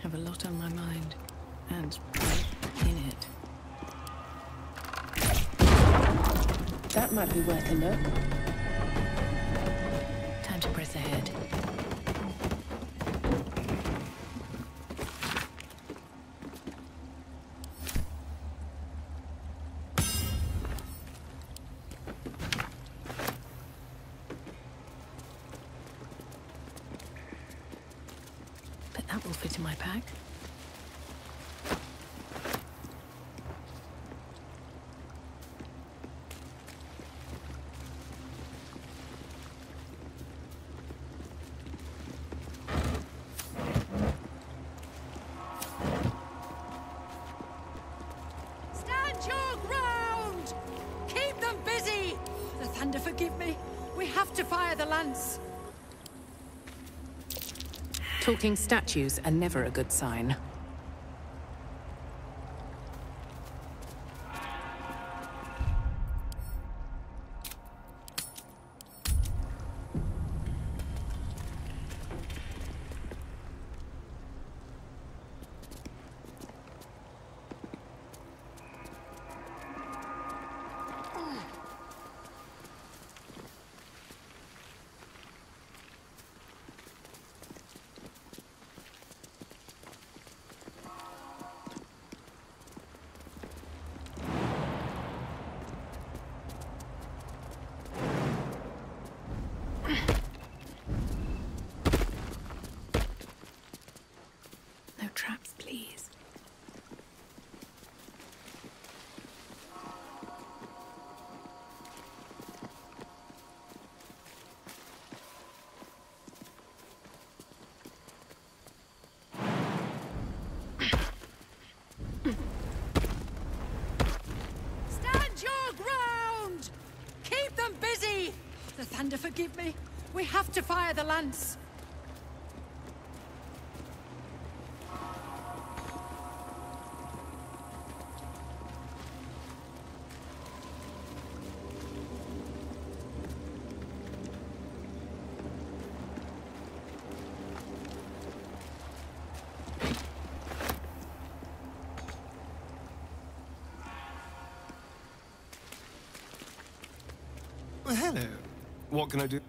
Have a lot on my mind, and in it. That might be worth a look. Time to press ahead. to my pack. Stand your ground! Keep them busy! The thunder forgive me. We have to fire the lance. Talking statues are never a good sign. No traps, please. Stand your ground! Keep them busy! The thunder forgive me. We have to fire the lance. Well, hello. What can I do?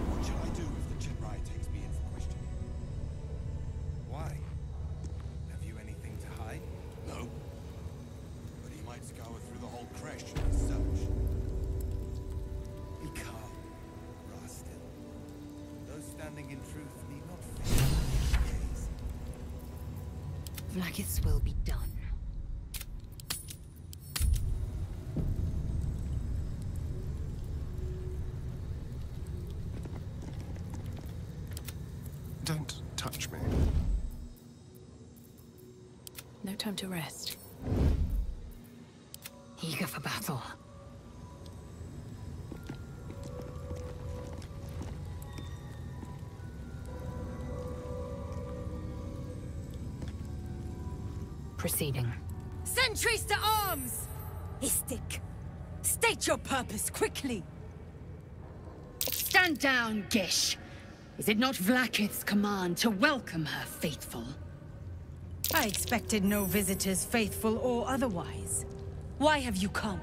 What shall I do if the Chitrai takes me in for questioning? Why? Have you anything to hide? No. But he might scour through the whole creche and search. Be calm. Rastil. Those standing in truth need not fear his gaze. Vlaakith's will be done. Don't touch me. No time to rest. Eager for battle. Proceeding. Sentries to arms! Istik, state your purpose quickly. Stand down, Gish. Is it not Vlaakith's command to welcome her faithful? I expected no visitors, faithful or otherwise. Why have you come?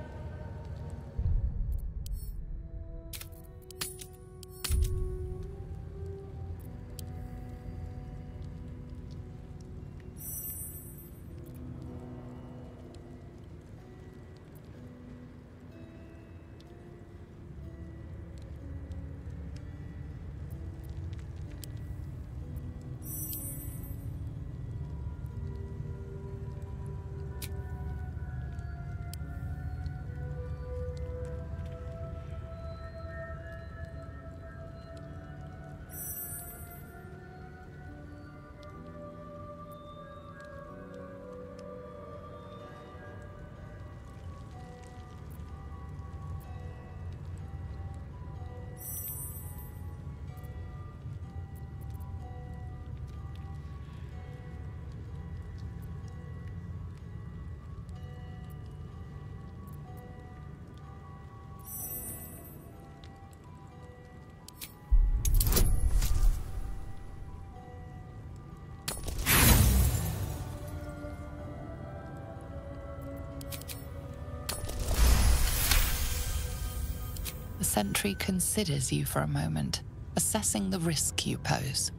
The sentry considers you for a moment, assessing the risk you pose.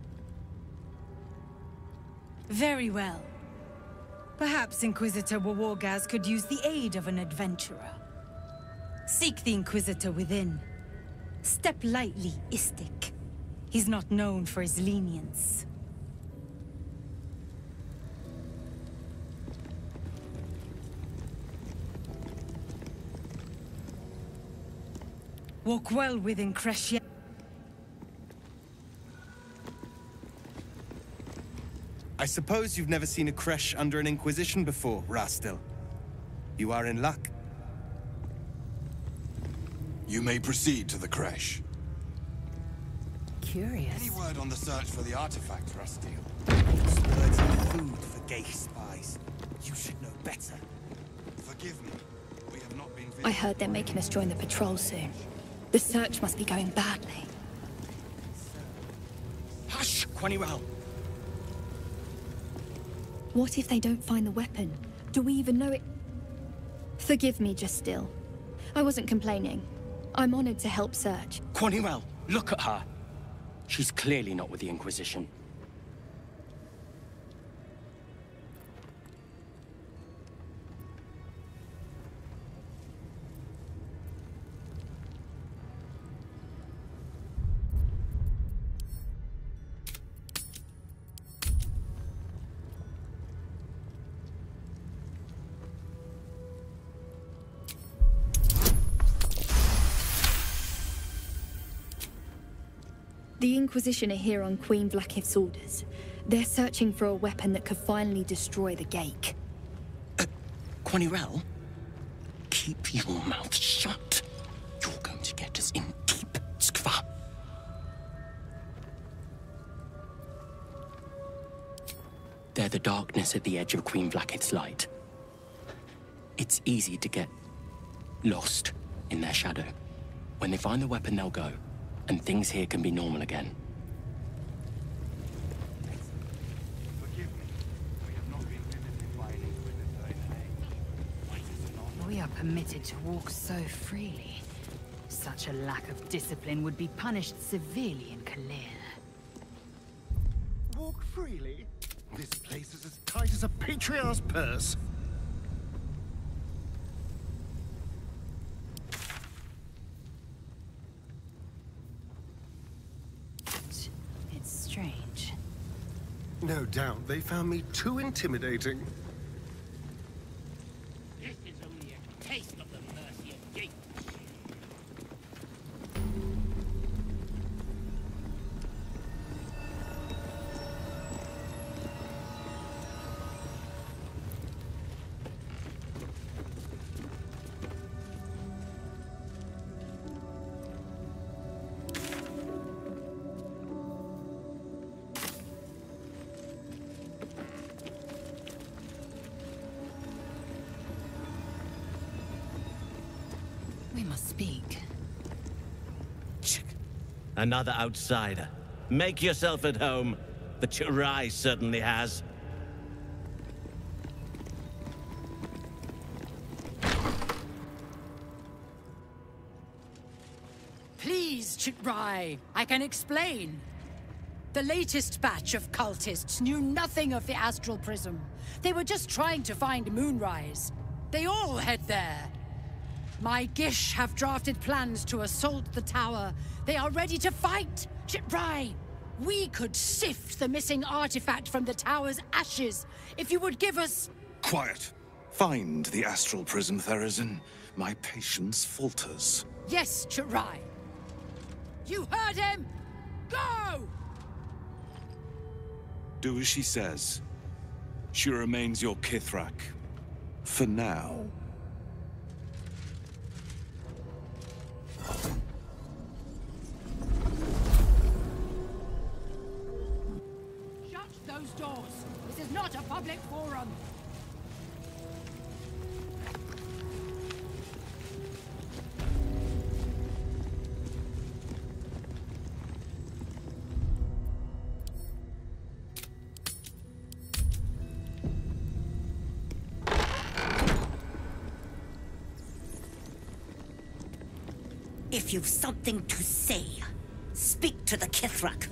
Very well. Perhaps Inquisitor Wawargaz could use the aid of an adventurer. Seek the Inquisitor within. Step lightly, Istik. He's not known for his lenience. Walk well within Kreshia. I suppose you've never seen a creche under an Inquisition before, Rastil. You are in luck. You may proceed to the creche. Curious. Any word on the search for the artifact, Rastil? Birds and food for gay spies. You should know better. Forgive me. We have not been I heard they're making us join the patrol soon. The search must be going badly. Hush, Quaniral! What if they don't find the weapon? Do we even know it? Forgive me, just still. I wasn't complaining. I'm honored to help search. Quaniral, look at her. She's clearly not with the Inquisition. The Inquisition are here on Queen Vlakiv's orders. They're searching for a weapon that could finally destroy the Gake. Quaniral, keep your mouth shut. You're going to get us in deep, Skva. They're the darkness at the edge of Queen Vlakiv's light. It's easy to get lost in their shadow. When they find the weapon, they'll go. And things here can be normal again. We are permitted to walk so freely. Such a lack of discipline would be punished severely in Khalil. Walk freely? This place is as tight as a patriarch's purse. Strange. No doubt they found me too intimidating. This is only a taste of the mercy of Gate. We must speak. Another outsider. Make yourself at home. The Chirai certainly has. Please, Chitrai, I can explain. The latest batch of cultists knew nothing of the Astral Prism. They were just trying to find Moonrise. They all head there. My Gish have drafted plans to assault the tower. They are ready to fight! Chitrai! We could sift the missing artifact from the tower's ashes if you would give us... Quiet. Find the Astral Prism, Therazin. My patience falters. Yes, Chitrai. You heard him! Go! Do as she says. She remains your Kithrak. For now. Shut those doors! This is not a public forum! If you've something to say, speak to the Kithrak.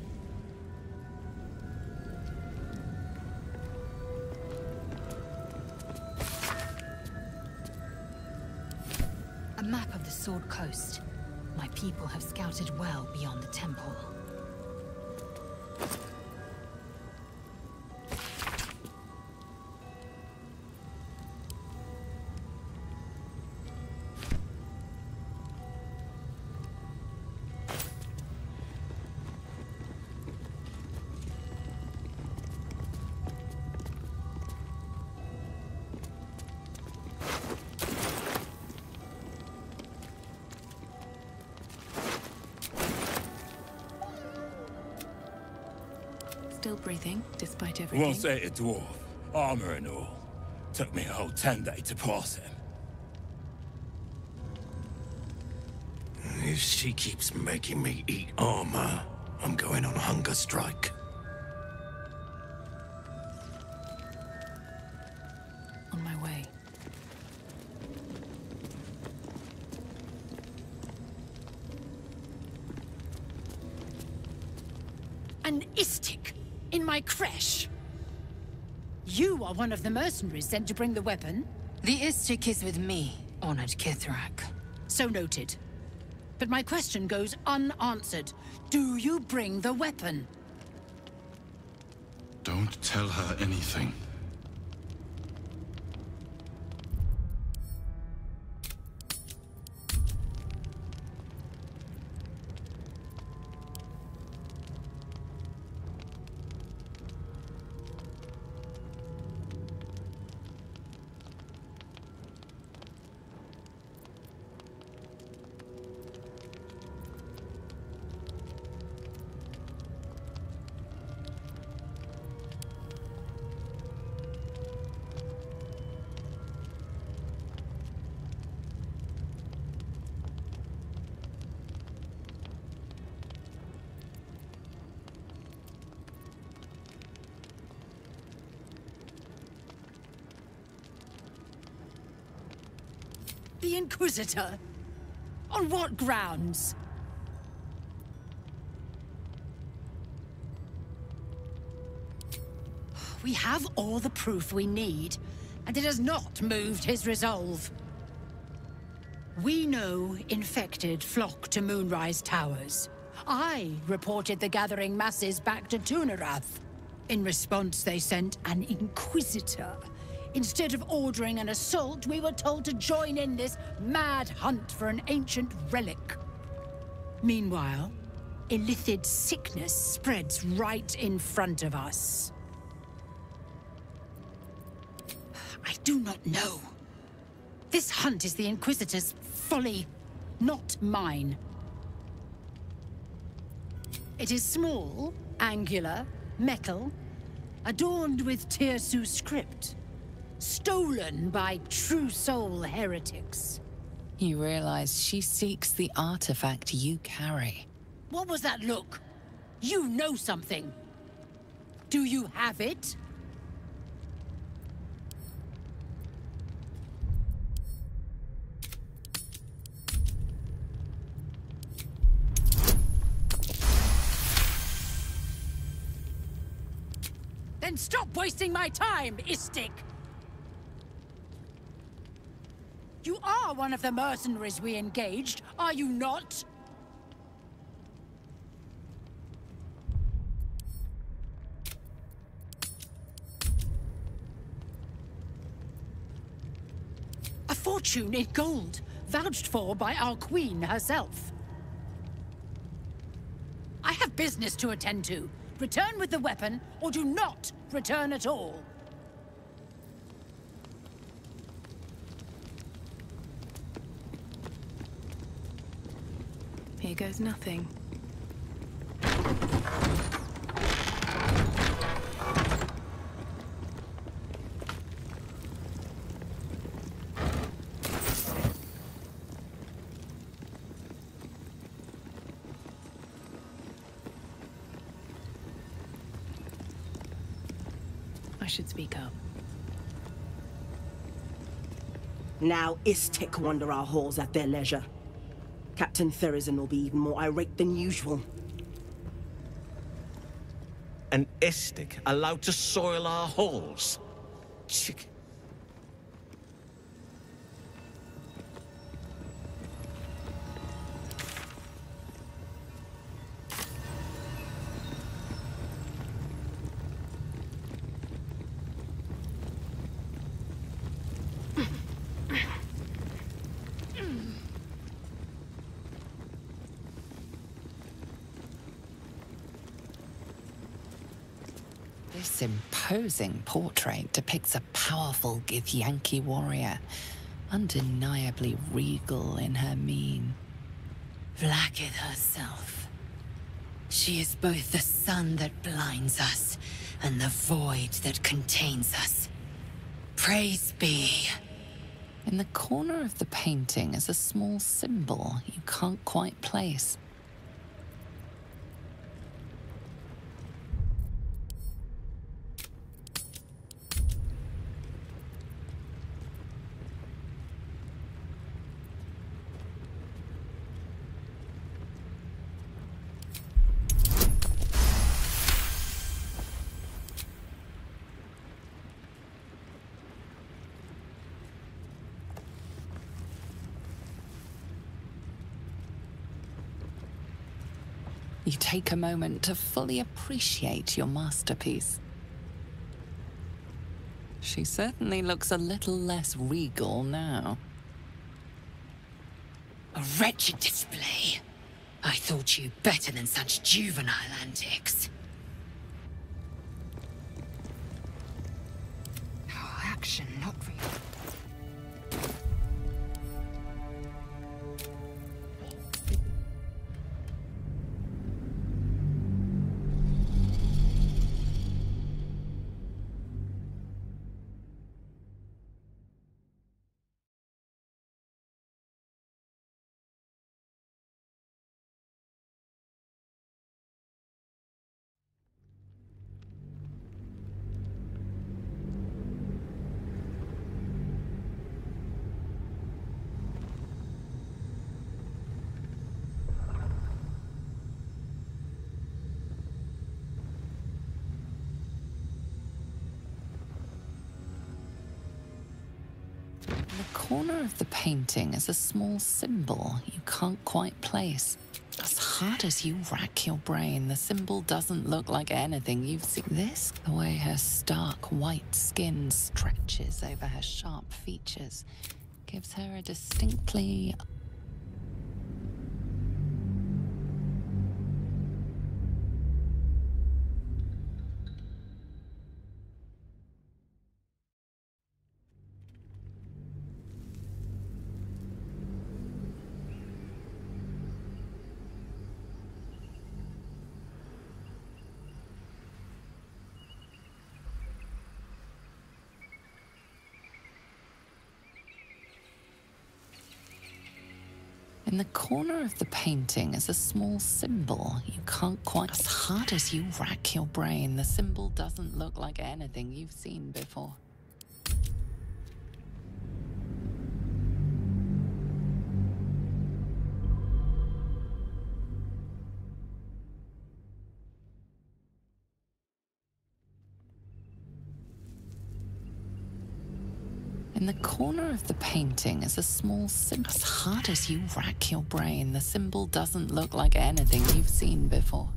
A map of the Sword Coast. My people have scouted well beyond the temple. Still breathing, despite everything. Once ate a dwarf, armor and all. Took me a whole 10 days to pass him. If she keeps making me eat armor, I'm going on hunger strike. On my way. An Istik in my creche. You are one of the mercenaries sent to bring the weapon. The Istik is with me, honored Kithrak. So noted. But my question goes unanswered. Do you bring the weapon? Don't tell her anything. The Inquisitor? On what grounds? We have all the proof we need, and it has not moved his resolve. We know infected flock to Moonrise Towers. I reported the gathering masses back to Tunarath. In response, they sent an Inquisitor. Instead of ordering an assault, we were told to join in this mad hunt for an ancient relic. Meanwhile, illithid sickness spreads right in front of us. I do not know. This hunt is the Inquisitor's folly, not mine. It is small, angular, metal, adorned with Tirsu script. Stolen by true soul heretics. You realize she seeks the artifact you carry. What was that look? You know something. Do you have it? Then stop wasting my time, Istik! You are one of the mercenaries we engaged, are you not? A fortune in gold, vouched for by our queen herself. I have business to attend to. Return with the weapon, or do not return at all. Here goes nothing. I should speak up. Now Istik wander our halls at their leisure. Captain Therizin will be even more irate than usual. An Istik allowed to soil our halls? Chick. This imposing portrait depicts a powerful Githyanki warrior, undeniably regal in her mien. Vlaakith herself. She is both the sun that blinds us and the void that contains us. Praise be. In the corner of the painting is a small symbol you can't quite place. You take a moment to fully appreciate your masterpiece. She certainly looks a little less regal now. A wretched display. I thought you better than such juvenile antics. Oh, action, not real. In the corner of the painting is a small symbol you can't quite place. As hard as you rack your brain, the symbol doesn't look like anything you've seen. This, the way her stark white skin stretches over her sharp features, gives her a distinctly... In the corner of the painting is a small symbol you can't quite... As hard as you rack your brain, the symbol doesn't look like anything you've seen before. In the corner of the painting is a small symbol. As hard as you rack your brain, the symbol doesn't look like anything you've seen before.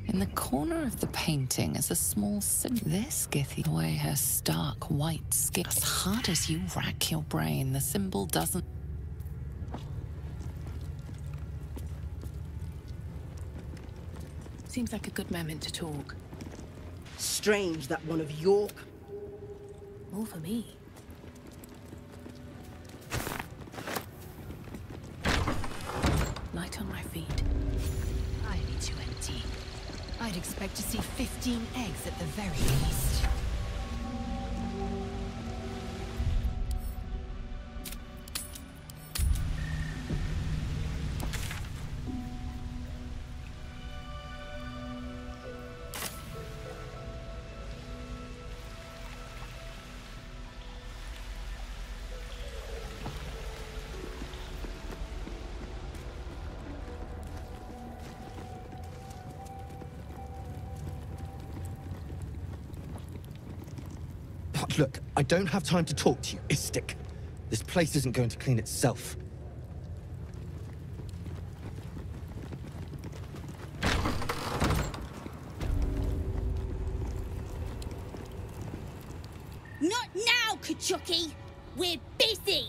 In the corner of the painting is a small symbol. This Githy, the way her stark white skin. As hard as you rack your brain, the symbol doesn't... Seems like a good moment to talk. Strange that one of your... More for me. Light on my feet. I need to empty. I'd expect to see 15 eggs at the very least. Look, I don't have time to talk to you, Istik. This place isn't going to clean itself. Not now, Kachuki! We're busy!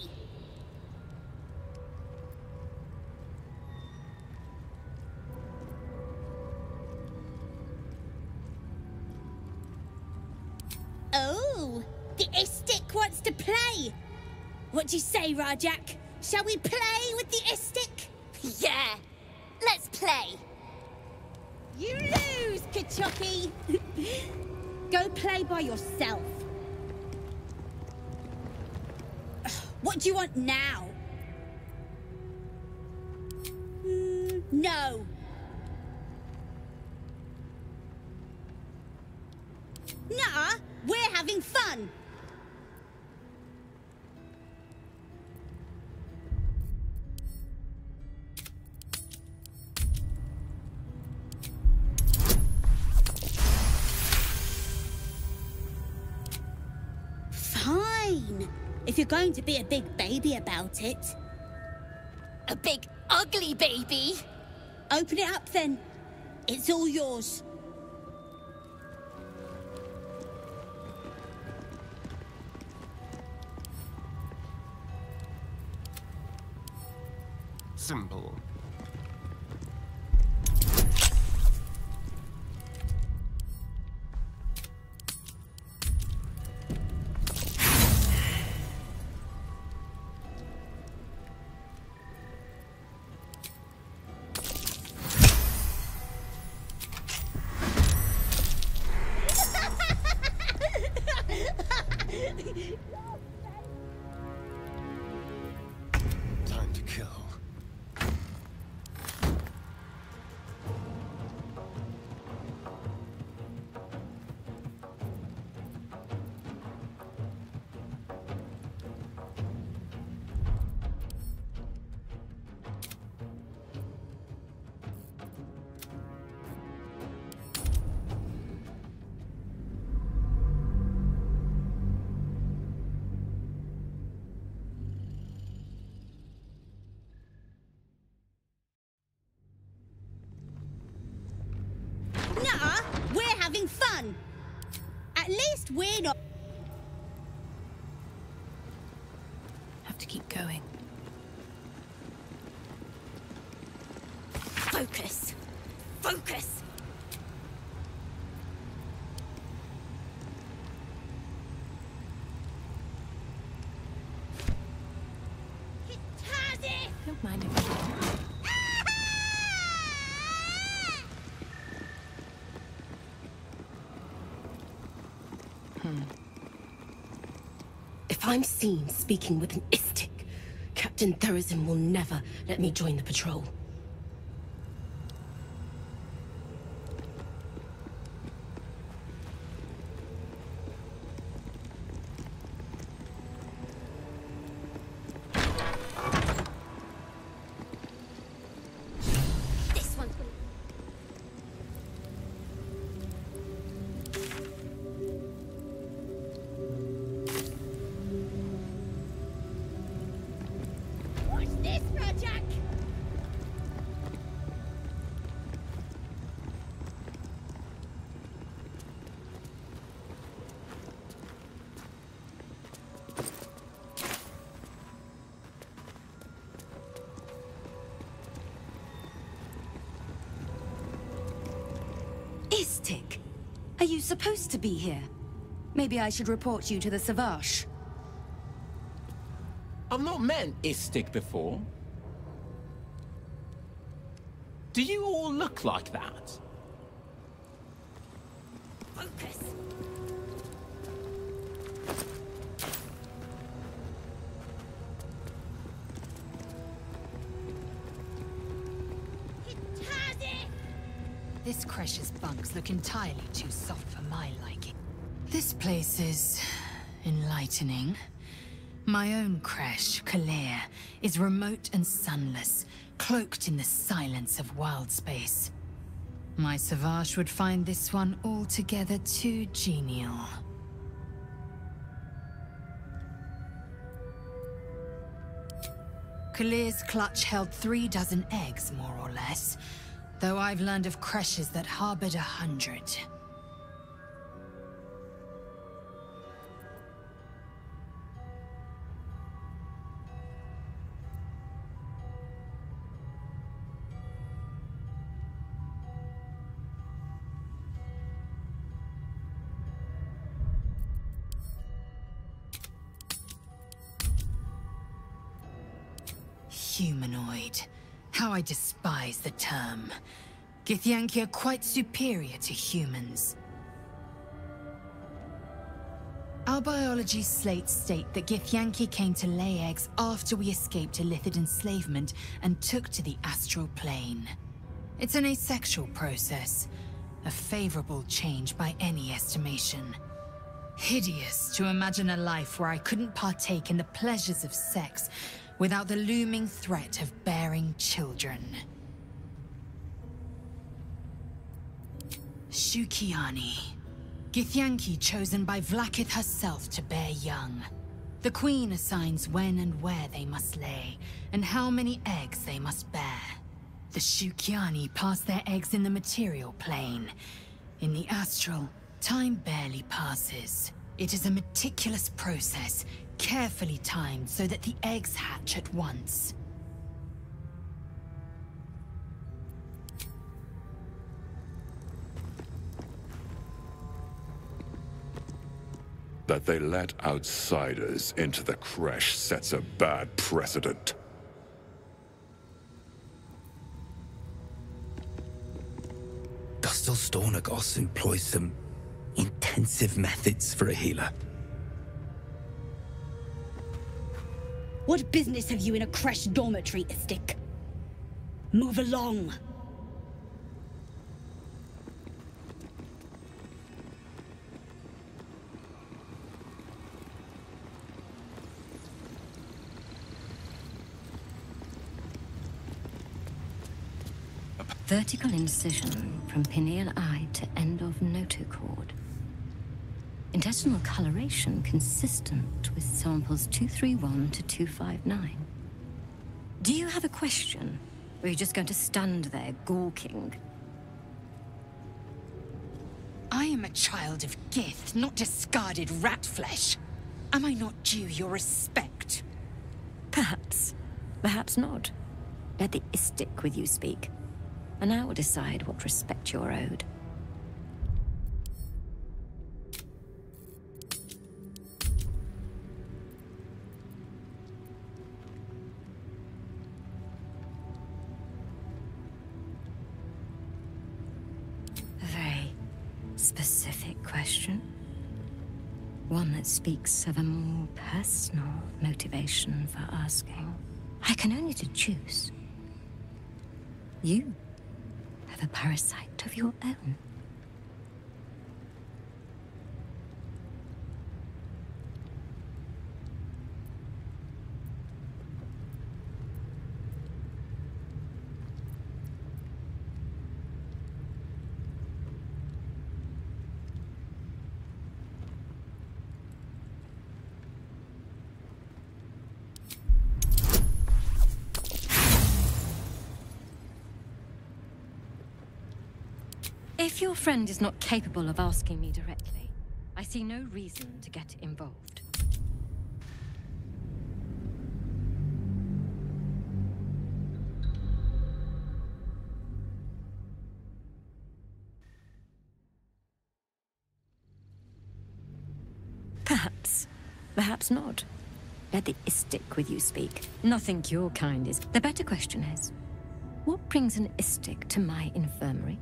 Oh, the Istik wants to play! What do you say, Rajak? Shall we play with the Istik? Yeah, let's play! You lose, Kachuki! Go play by yourself. What do you want now? No. Nah, we're having fun. Fine. If you're going to be a big baby about it. A big, ugly baby? Open it up then. It's all yours. Simple. Time to kill. Nuh-uh, we're having fun. At least we're not. Have to keep going. Focus. Focus. Don't mind if I do. If I'm seen speaking with an Istik, Captain Therazin will never let me join the patrol. This one's gonna... Watch this, Rajak! Istik, are you supposed to be here? Maybe I should report you to the Savage. I've not met Istik before. Do you all look like that? Focus. This Cresh's bunks look entirely too soft for my liking. This place is enlightening. My own Cresh, Kalir, is remote and sunless, cloaked in the silence of wild space. My Savage would find this one altogether too genial. Kalir's clutch held 36 eggs, more or less. Though I've learned of creches that harbored 100. Humanoid. How I despise the term. Githyanki are quite superior to humans. Our biology slates state that Githyanki came to lay eggs after we escaped Illithid enslavement and took to the astral plane. It's an asexual process, a favorable change by any estimation. Hideous to imagine a life where I couldn't partake in the pleasures of sex without the looming threat of bearing children. Shukiani. Githyanki chosen by Vlaakith herself to bear young. The Queen assigns when and where they must lay, and how many eggs they must bear. The Shukiani pass their eggs in the material plane. In the astral, time barely passes. It is a meticulous process, carefully timed so that the eggs hatch at once. That they let outsiders into the creche sets a bad precedent. Gustel Stornagos employs some intensive methods for a healer. What business have you in a creche dormitory, Istik? Move along. Vertical incision from pineal eye to end of notochord. Intestinal coloration consistent with samples 231 to 259. Do you have a question? Or are you just going to stand there gawking? I am a child of Gith, not discarded rat flesh. Am I not due your respect? Perhaps. Perhaps not. Let the Istik with you speak. And I will decide what respect you're owed. A very specific question. One that speaks of a more personal motivation for asking. I can only deduce. You have a parasite of your own. If your friend is not capable of asking me directly, I see no reason to get involved. Perhaps. Perhaps not. Let the Istik with you speak. Nothing your kind is. The better question is, what brings an Istik to my infirmary?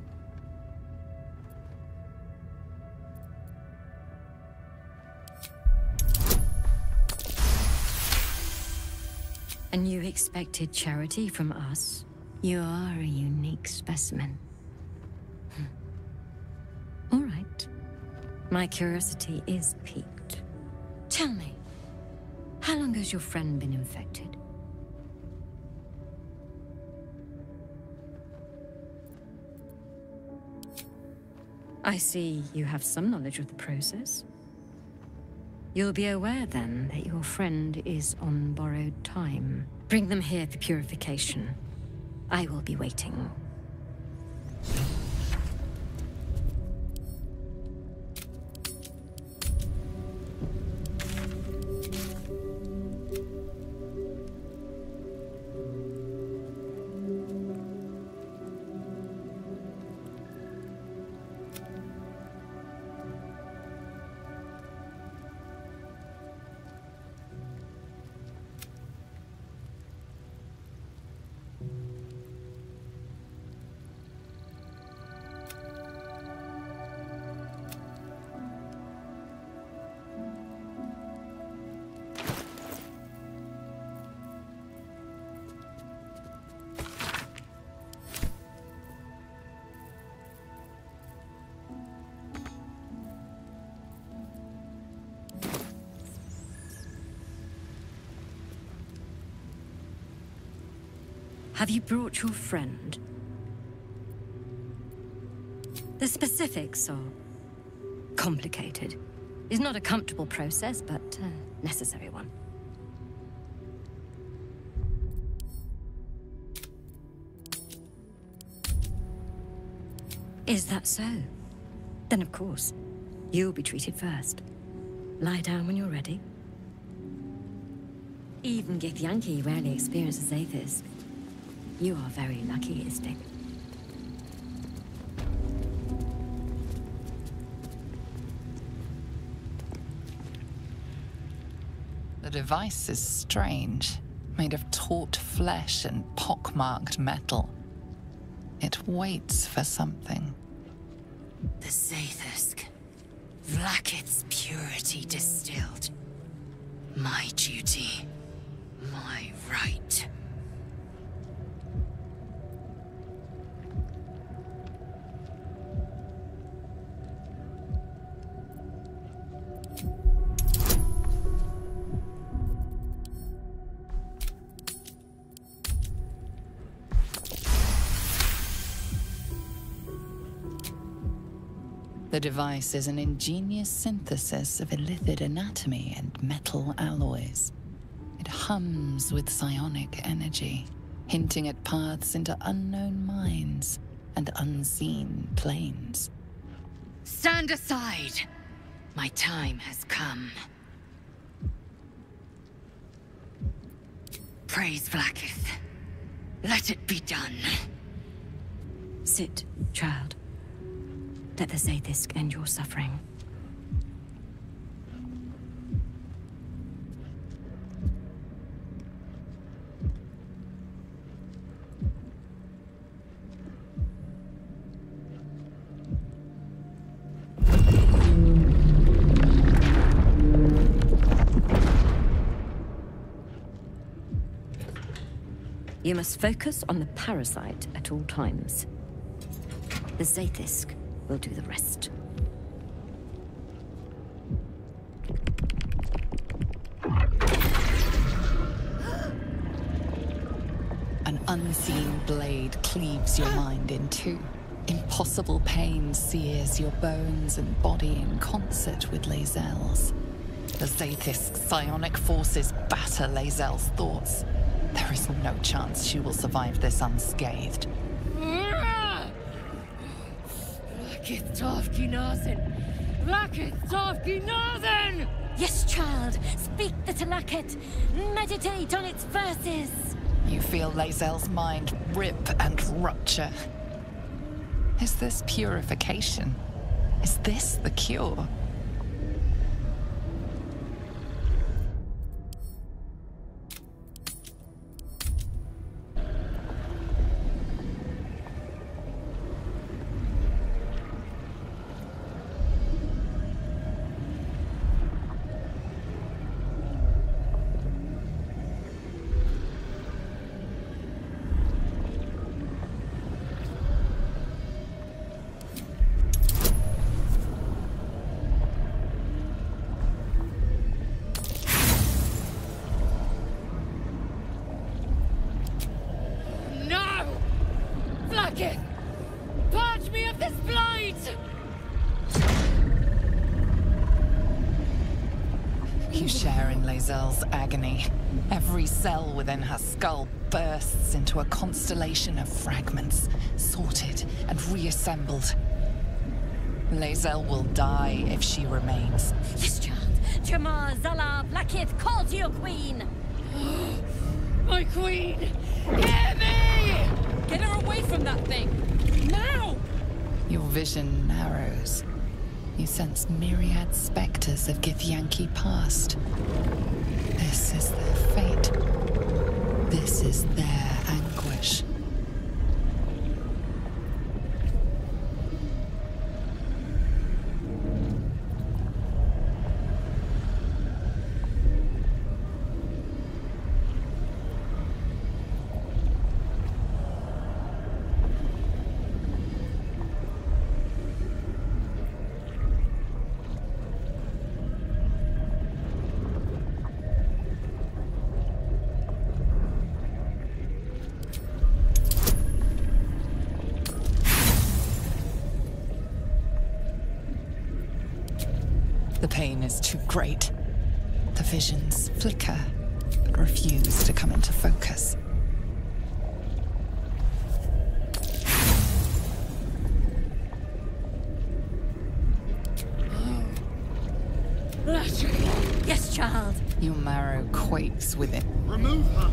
And you expected charity from us? You are a unique specimen. All right. My curiosity is piqued. Tell me, how long has your friend been infected? I see you have some knowledge of the process. You'll be aware then that your friend is on borrowed time. Bring them here for purification. I will be waiting. Have you brought your friend? The specifics are complicated. It's not a comfortable process, but a necessary one. Is that so? Then of course, you'll be treated first. Lie down when you're ready. Even Githyanki rarely experiences atheist. You are very lucky, Istik. The device is strange, made of taut flesh and pockmarked metal. It waits for something. The Zaithisk. Vlaakith's purity distilled. My duty. My right. The device is an ingenious synthesis of illithid anatomy and metal alloys. It hums with psionic energy, hinting at paths into unknown minds and unseen planes. Stand aside! My time has come. Praise Vlaakith. Let it be done. Sit, child. Let the Zaithisk end your suffering. You must focus on the parasite at all times. The Zaithisk will do the rest. An unseen blade cleaves your mind in two. Impossible pain sears your bones and body in concert with Lae'zel's. The Zaithisk's psionic forces batter Lae'zel's thoughts. There is no chance she will survive this unscathed. Yes, child. Speak the Talakit. Meditate on its verses. You feel Lae'zel's mind rip and rupture. Is this purification? Is this the cure? You share in Lae'zel's agony. Every cell within her skull bursts into a constellation of fragments, sorted and reassembled. Lae'zel will die if she remains. This child, Jamar Zala Blackith, calls you queen! My queen! Hear me! Get her away from that thing! Now! Your vision narrows. You sense myriad specters of Githyanki past. This is their fate. This is their anguish. The pain is too great. The visions flicker, but refuse to come into focus. Yes, child. Your marrow quakes within. Remove her!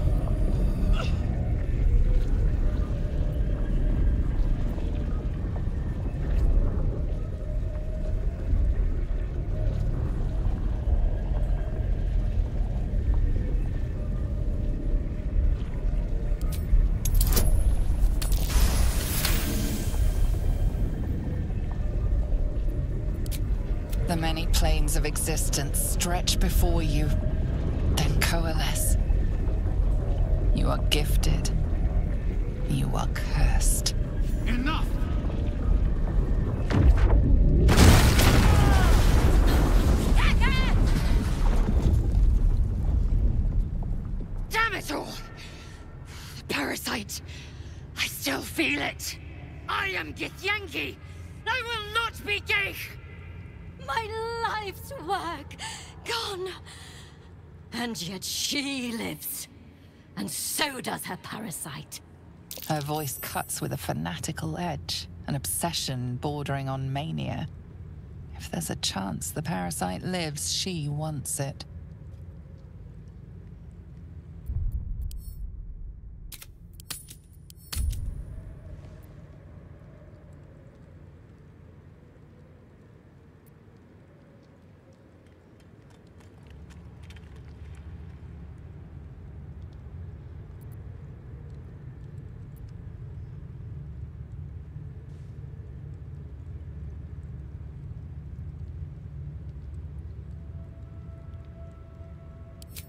The many planes of existence stretch before you, then coalesce. You are gifted. You are cursed. Enough! Damn it all! The parasite! I still feel it! I am Githyanki! I will not be gay! My life's work gone. And yet she lives. And so does her parasite. Her voice cuts with a fanatical edge, an obsession bordering on mania. If there's a chance the parasite lives, she wants it.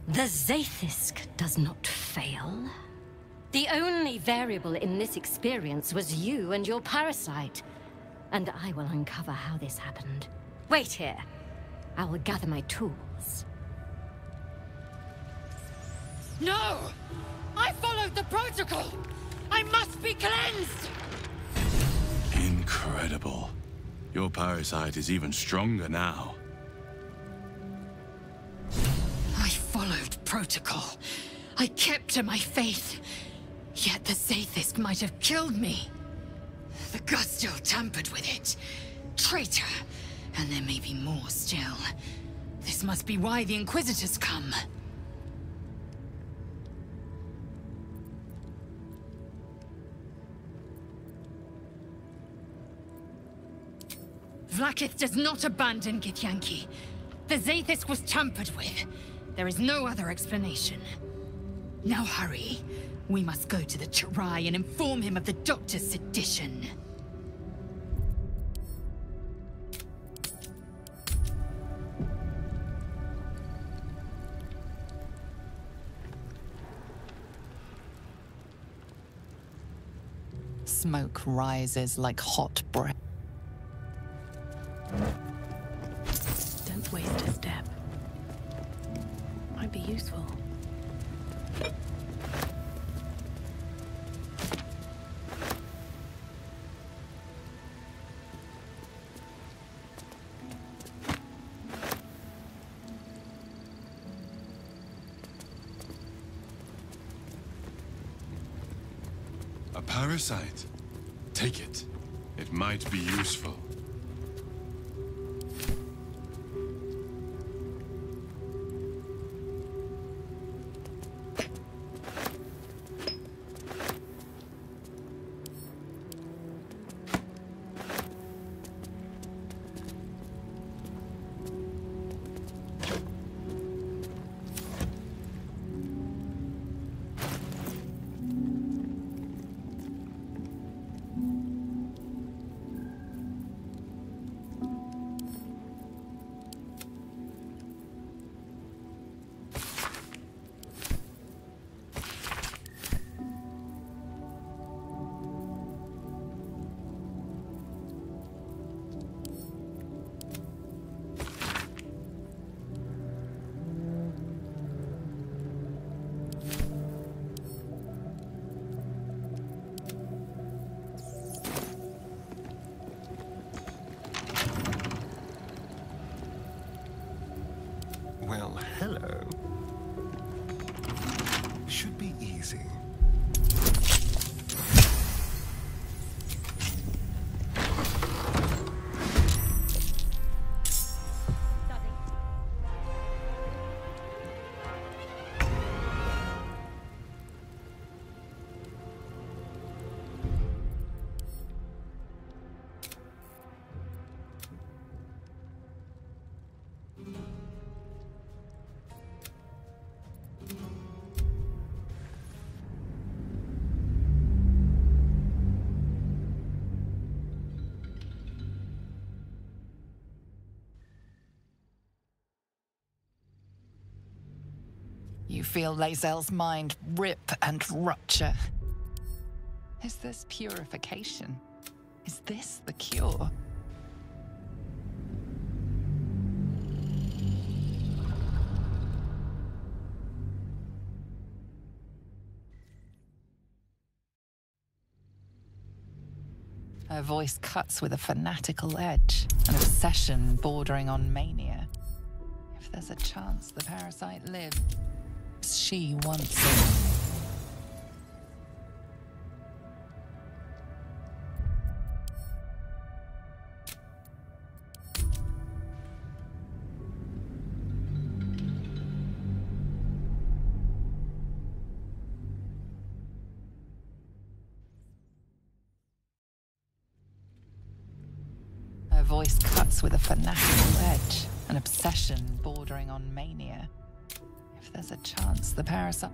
The Zaithisk does not fail. The only variable in this experience was you and your parasite. And I will uncover how this happened. Wait here. I will gather my tools. No! I followed the protocol! I must be cleansed! Incredible. Your parasite is even stronger now. I followed protocol. I kept to my faith. Yet the Zaithisk might have killed me. The Gustil tampered with it. Traitor. And there may be more still. This must be why the Inquisitors come. Vlaakith does not abandon Githyanki. The Zaithisk was tampered with. There is no other explanation. Now hurry. We must go to the Chirai and inform him of the Doctor's sedition. Smoke rises like hot breath. Don't waste a step. Might be useful. A parasite. Take it. It might be useful. Well, hello. Should be easy. You feel Lae'zel's mind rip and rupture. Is this purification? Is this the cure? Her voice cuts with a fanatical edge, an obsession bordering on mania. If there's a chance the parasite lives, she wants it. Her voice cuts with a fanatical edge, an obsession bordering on mania. If there's a chance the parasite...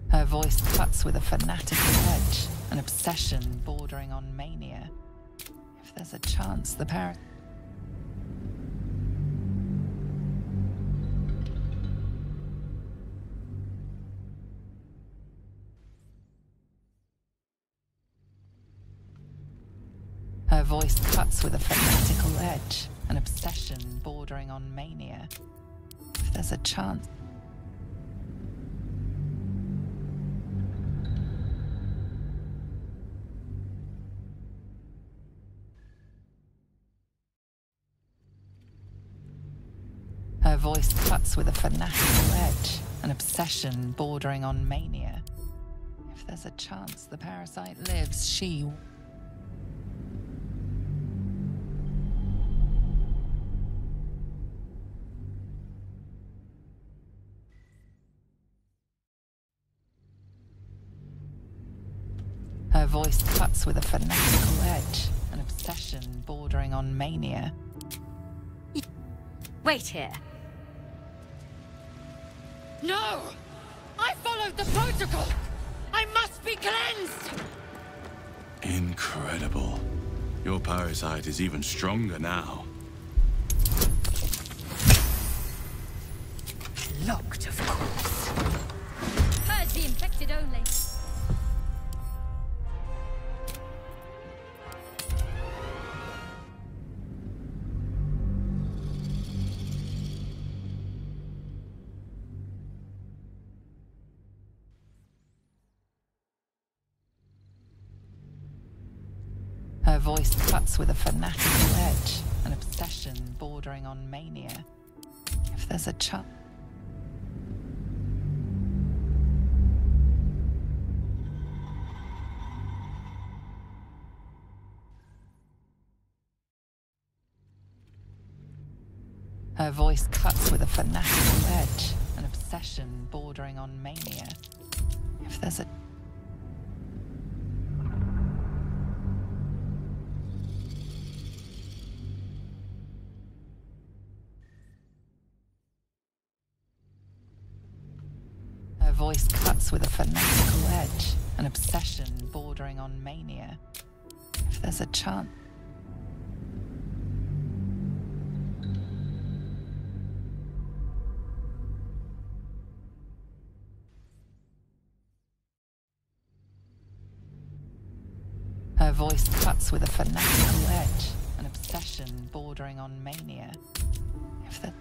Her voice cuts with a fanatical edge, an obsession bordering on mania. If there's a chance the parasite... Her voice cuts with a fanatical edge, an obsession bordering on mania. If there's a chance... Her voice cuts with a fanatical edge, an obsession bordering on mania. If there's a chance the parasite lives, she... Her voice cuts with a fanatical edge, an obsession bordering on mania. Wait here. No! I followed the protocol! I must be cleansed! Incredible. Your parasite is even stronger now. Locked, of course. Purge the infected only. Her voice cuts with a fanatical edge, an obsession bordering on mania. If there's a chance. Her voice cuts with a fanatical edge, an obsession bordering on mania. If there's a... Her voice cuts with a fanatical edge, an obsession bordering on mania. If there's a chance... Her voice cuts with a fanatical edge, an obsession bordering on mania. If the...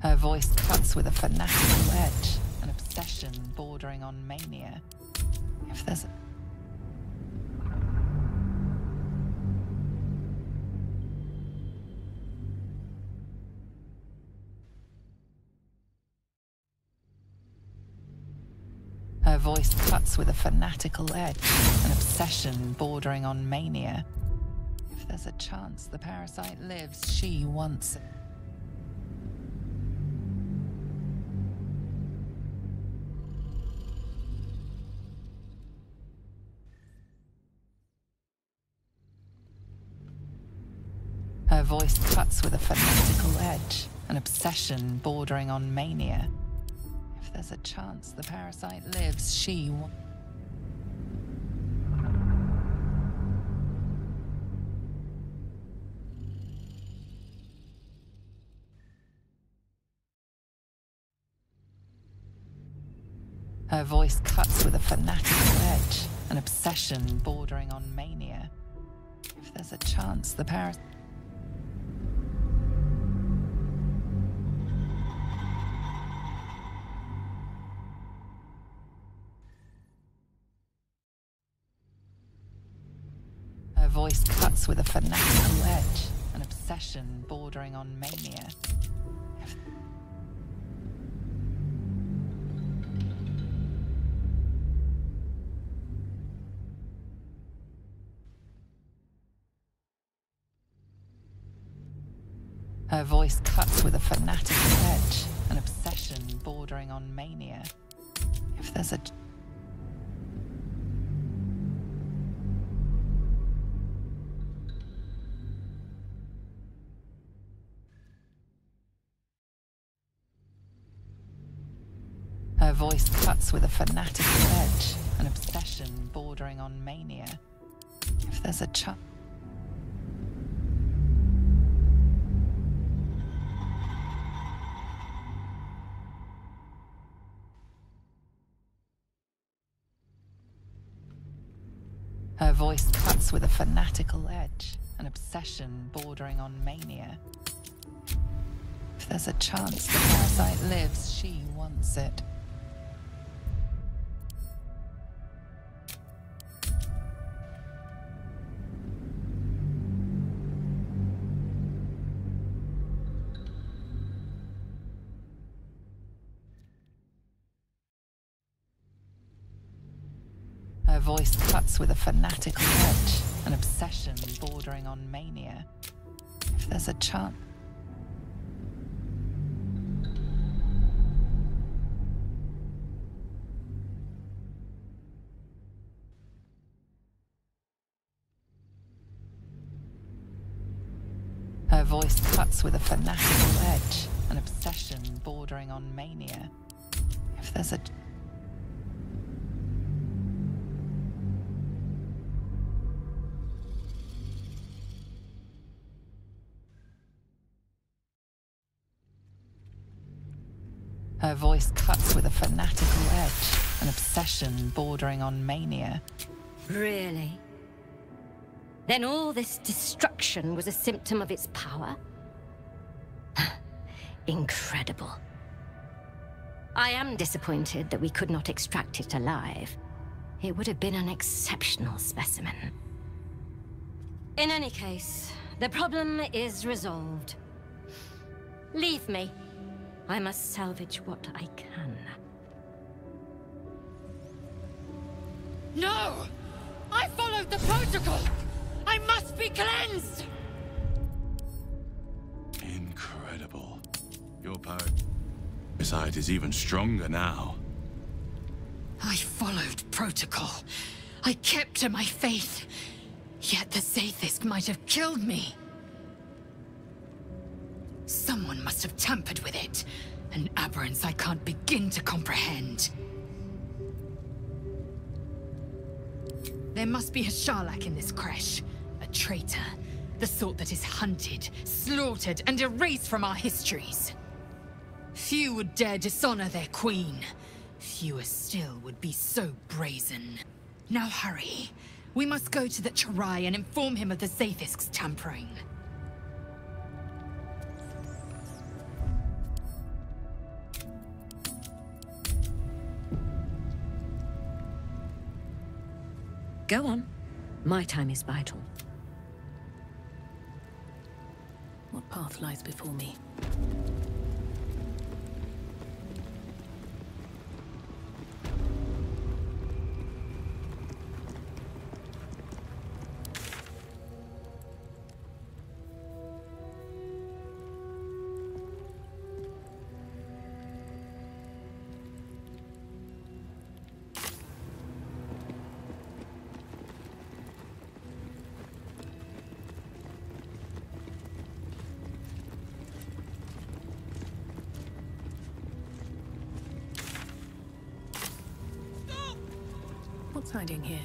Her voice cuts with a fanatical edge, an obsession bordering on mania. If there's a... Her voice cuts with a fanatical edge, an obsession bordering on mania. If there's a chance the parasite lives, she wants it. Her voice cuts with a fanatical edge, an obsession bordering on mania. If there's a chance the parasite lives, she wants... Her voice cuts with a fanatical edge, an obsession bordering on mania. If there's a chance the parasite... Her voice cuts with a fanatical edge, an obsession bordering on mania. Her voice cuts with a fanatical edge, an obsession bordering on mania. If there's a... Her voice cuts with a fanatical edge, an obsession bordering on mania. If there's a chance... Her voice cuts with a fanatical edge, an obsession bordering on mania. If there's a chance the parasite lives, she wants it. Her voice cuts with a fanatical edge, an obsession bordering on mania. If there's a chance... Her voice cuts with a fanatical edge, an obsession bordering on mania. If there's a... Her voice cuts with a fanatical edge, an obsession bordering on mania. Really? Then all this destruction was a symptom of its power? Incredible. I am disappointed that we could not extract it alive. It would have been an exceptional specimen. In any case, the problem is resolved. Leave me. I must salvage what I can. No! I followed the protocol! I must be cleansed! Incredible. Your power... Besides, is even stronger now. I followed protocol. I kept to my faith. Yet the Zaithisk might have killed me. Someone must have tampered with it. An aberrance I can't begin to comprehend. There must be a Sharlak in this creche. A traitor. The sort that is hunted, slaughtered, and erased from our histories. Few would dare dishonor their queen. Fewer still would be so brazen. Now hurry. We must go to the Chirai and inform him of the Zaithisk's tampering. Go on. My time is vital. What path lies before me? What's hiding here?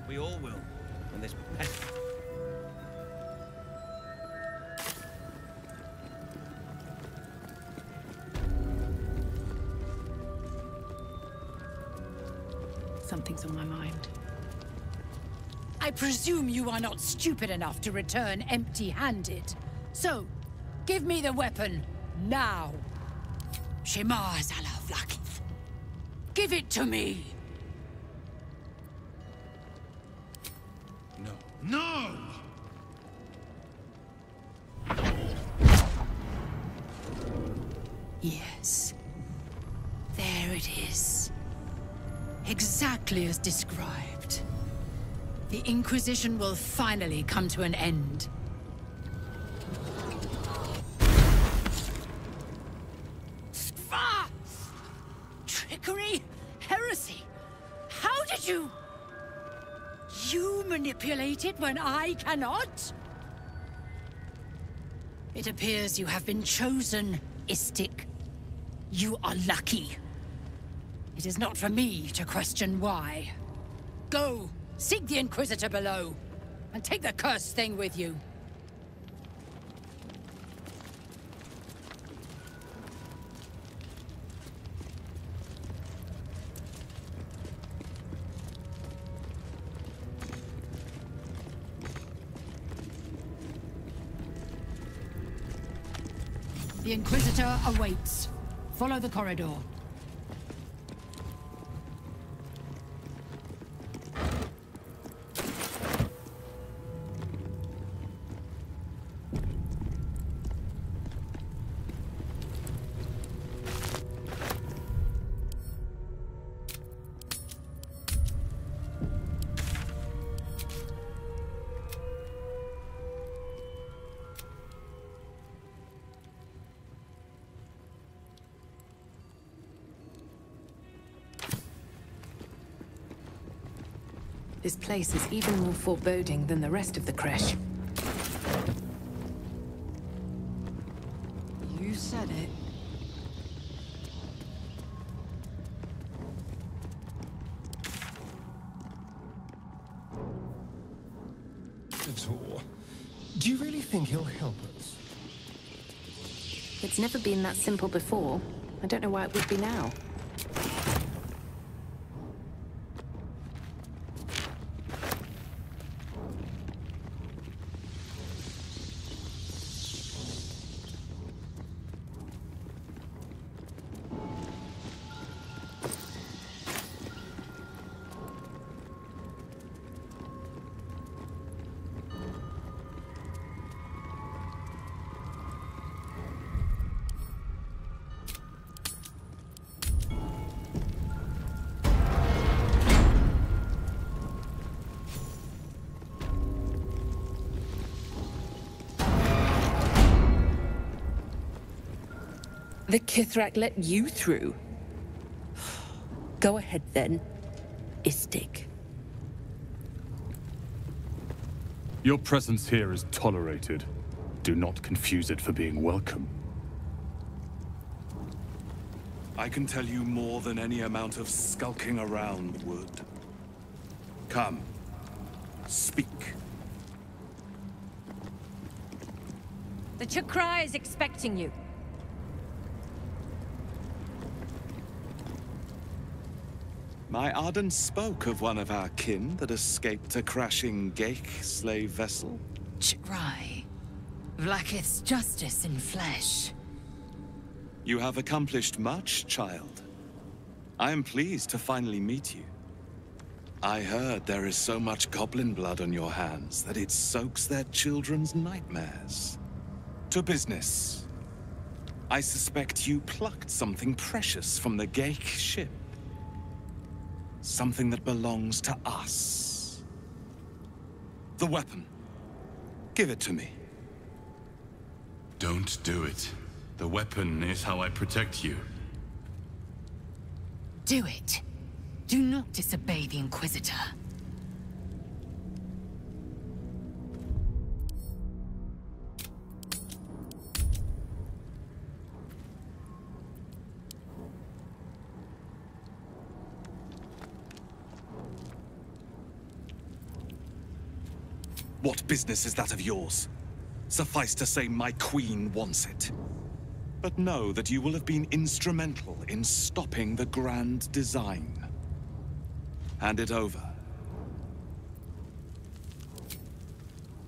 We all will, when this pest... Something's on my mind. I presume you are not stupid enough to return empty-handed. So, give me the weapon, now. Shema Zalavlakith. Give it to me! No! Yes. There it is. Exactly as described. The Inquisition will finally come to an end. Ah! Trickery? Heresy? How did you... You manipulate it when I cannot? It appears you have been chosen, Istik. You are lucky. It is not for me to question why. Go, seek the Inquisitor below, and take the cursed thing with you. The Inquisitor awaits. Follow the corridor. This place is even more foreboding than the rest of the creche. You said it. At all. Do you really think he'll help us? It's never been that simple before. I don't know why it would be now. The Kithrak let you through. Go ahead then, Istik. Your presence here is tolerated. Do not confuse it for being welcome. I can tell you more than any amount of skulking around would. Come. Speak. The Chakra is expecting you. My Arden spoke of one of our kin that escaped a crashing Geik slave vessel. Chitrai. Vlaakith's justice in flesh. You have accomplished much, child. I am pleased to finally meet you. I heard there is so much goblin blood on your hands that it soaks their children's nightmares. To business. I suspect you plucked something precious from the Geik ship. Something that belongs to us. The weapon. Give it to me. Don't do it. The weapon is how I protect you. Do it. Do not disobey the Inquisitor. What business is that of yours? Suffice to say, my queen wants it. But know that you will have been instrumental in stopping the grand design. Hand it over.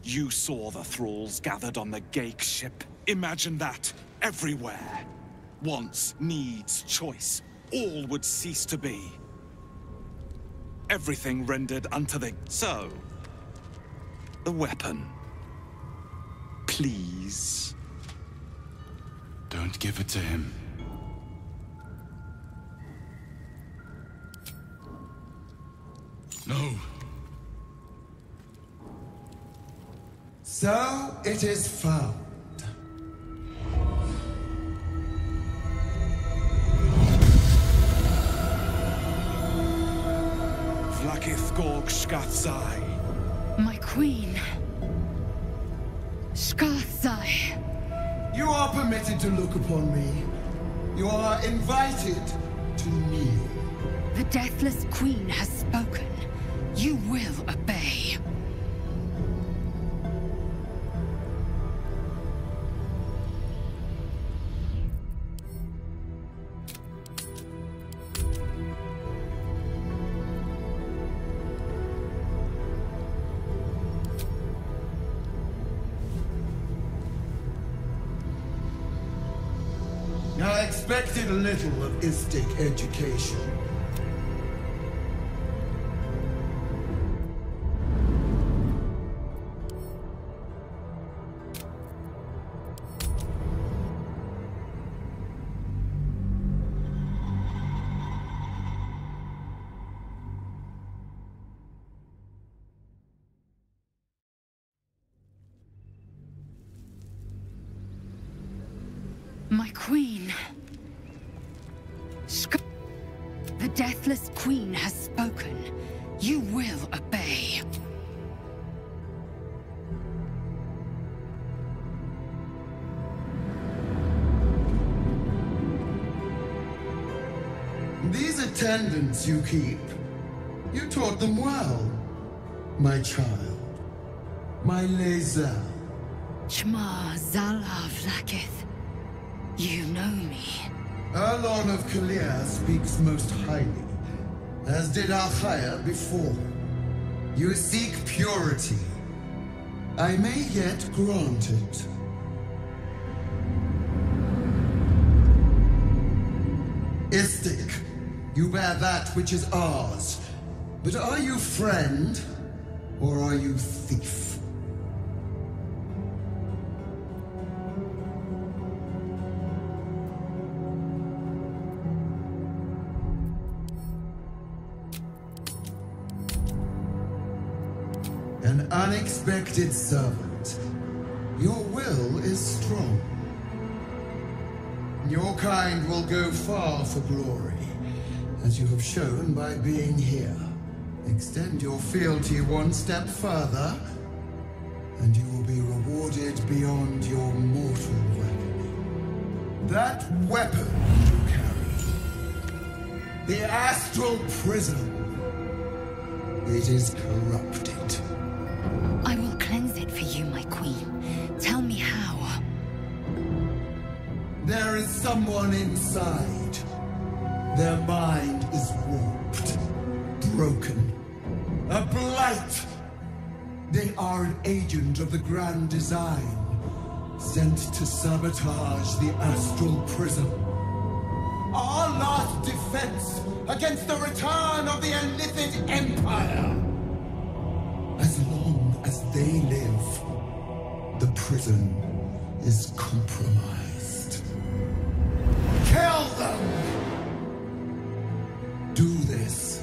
You saw the thralls gathered on the Geik ship. Imagine that, everywhere. Wants, needs, choice, all would cease to be. Everything rendered unto the... So, the weapon. Please. Don't give it to him. No. So it is found. Vlaakith Gorg Shkathzai. My queen. Shkathzai. You are permitted to look upon me. You are invited to kneel. The Deathless Queen has spoken. You will obey. I expected a little of Istik education. My queen. The Deathless Queen has spoken. You will obey. These attendants you keep, you taught them well, my child. My Lae'zel. Chma Zala Vlaakith. You know me. Our Lord of Kalir speaks most highly, as did Alchaya before. You seek purity. I may yet grant it. Istik, you bear that which is ours. But are you friend, or are you thief? An unexpected servant. Your will is strong. Your kind will go far for glory, as you have shown by being here. Extend your fealty one step further, and you will be rewarded beyond your mortal reckoning. That weapon you carry, the Astral Prism, it is corrupted. I will cleanse it for you, my queen. Tell me how. There is someone inside. Their mind is warped, broken, a blight. They are an agent of the Grand Design, sent to sabotage the Astral Prism. Our last defense against the return of the Illithid Empire. As long as they live, the prison is compromised. Kill them! Do this,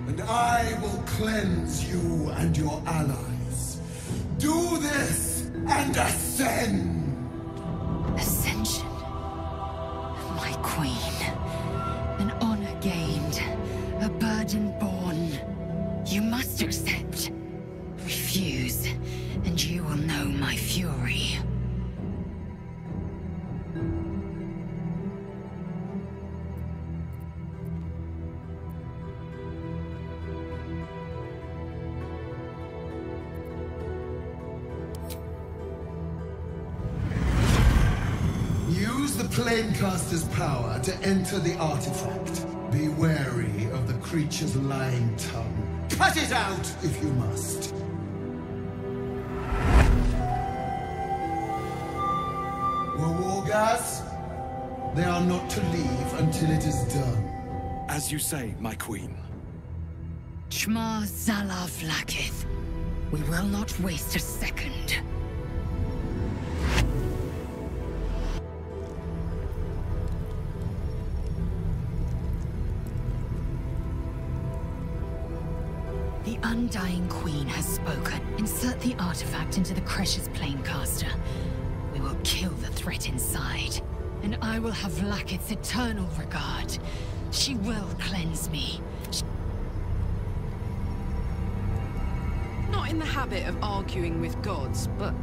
and I will cleanse you and your allies. Do this, and ascend! Ascension. My queen. An honor gained. A burden borne. You must accept. Refuse, and you will know my fury. Use the Planecaster's power to enter the artifact. Be wary of the creature's lying tongue. Cut it out if you must. Wargas, they are not to leave until it is done. As you say, my queen. Shma Zalav Lakith. We will not waste a second. The Undying Queen has spoken. Insert the artifact into the Cresh's Planecaster. We will kill the threat inside. And I will have Lakith's eternal regard. She will cleanse me. Not in the habit of arguing with gods, but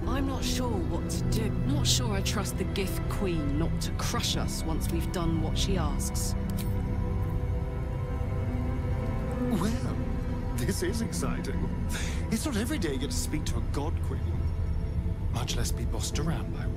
I'm not sure what to do. Not sure I trust the Gift Queen not to crush us once we've done what she asks. Well, this is exciting. It's not every day you get to speak to a god queen, much less be bossed around by one.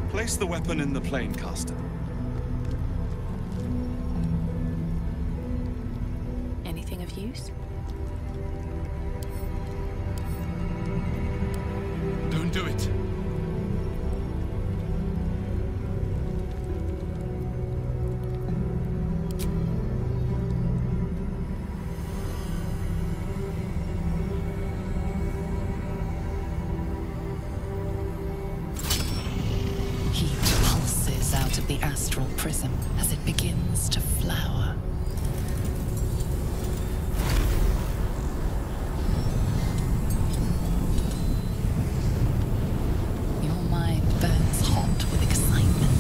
Place the weapon in the Planecaster. Anything of use? Don't do it. The astral prism as it begins to flower. Your mind burns hot with excitement.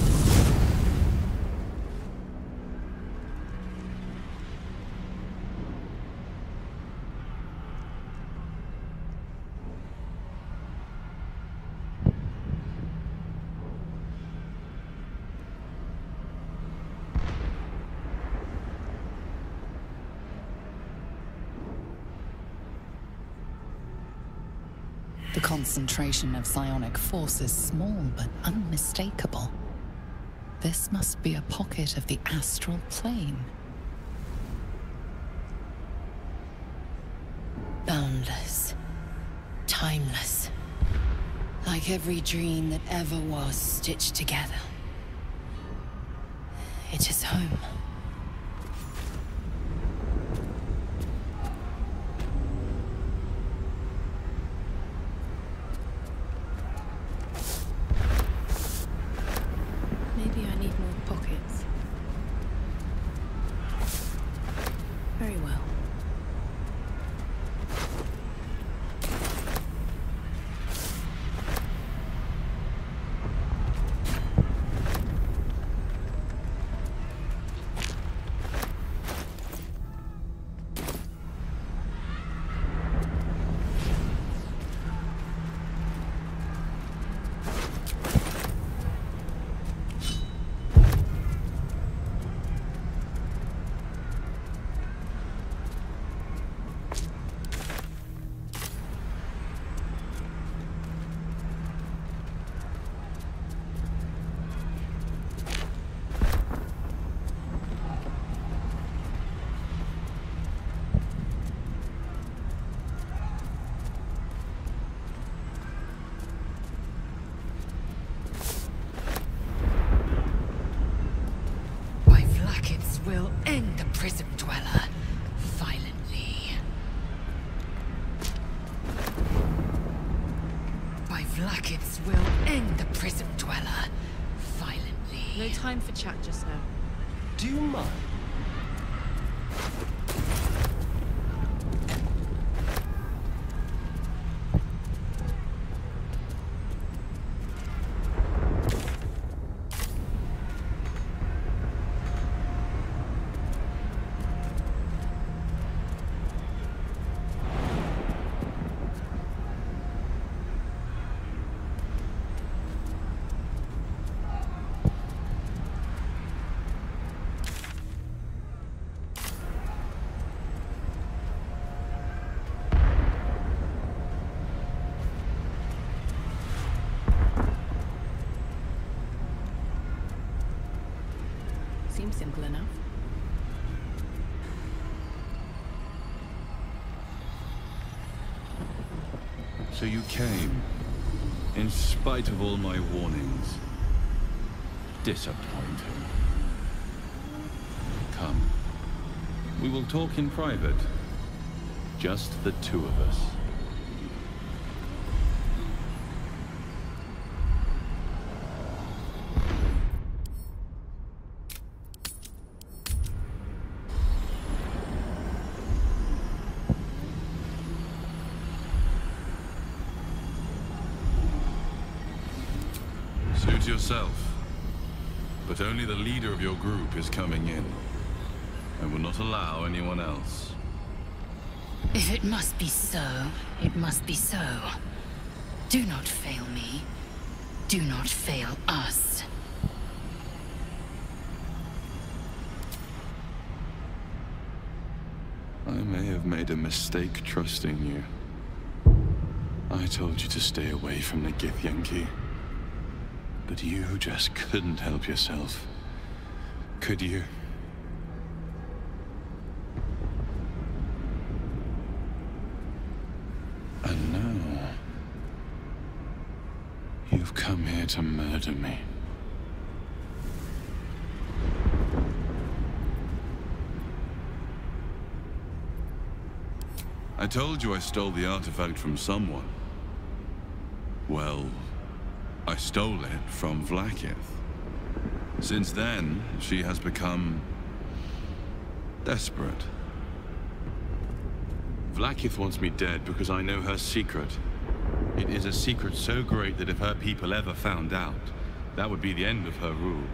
The concentration of psionic force is small but unmistakable. This must be a pocket of the astral plane. Boundless. Timeless. Like every dream that ever was stitched together. It is home. will end the prison dweller violently. My Vlakids will end the prison dweller violently. No time for chat just now. Do you mind? Seems simple enough. So you came, in spite of all my warnings. Disappointing. Come. We will talk in private. Just the two of us. Suit yourself. But only the leader of your group is coming in. I will not allow anyone else. If it must be so, it must be so. Do not fail me. Do not fail us. I may have made a mistake trusting you. I told you to stay away from the Githyanki. But you just couldn't help yourself. Could you? And now... you've come here to murder me. I told you I stole the artifact from someone. Well, I stole it from Vlakith. Since then, she has become... desperate. Vlakith wants me dead because I know her secret. It is a secret so great that if her people ever found out, that would be the end of her rule.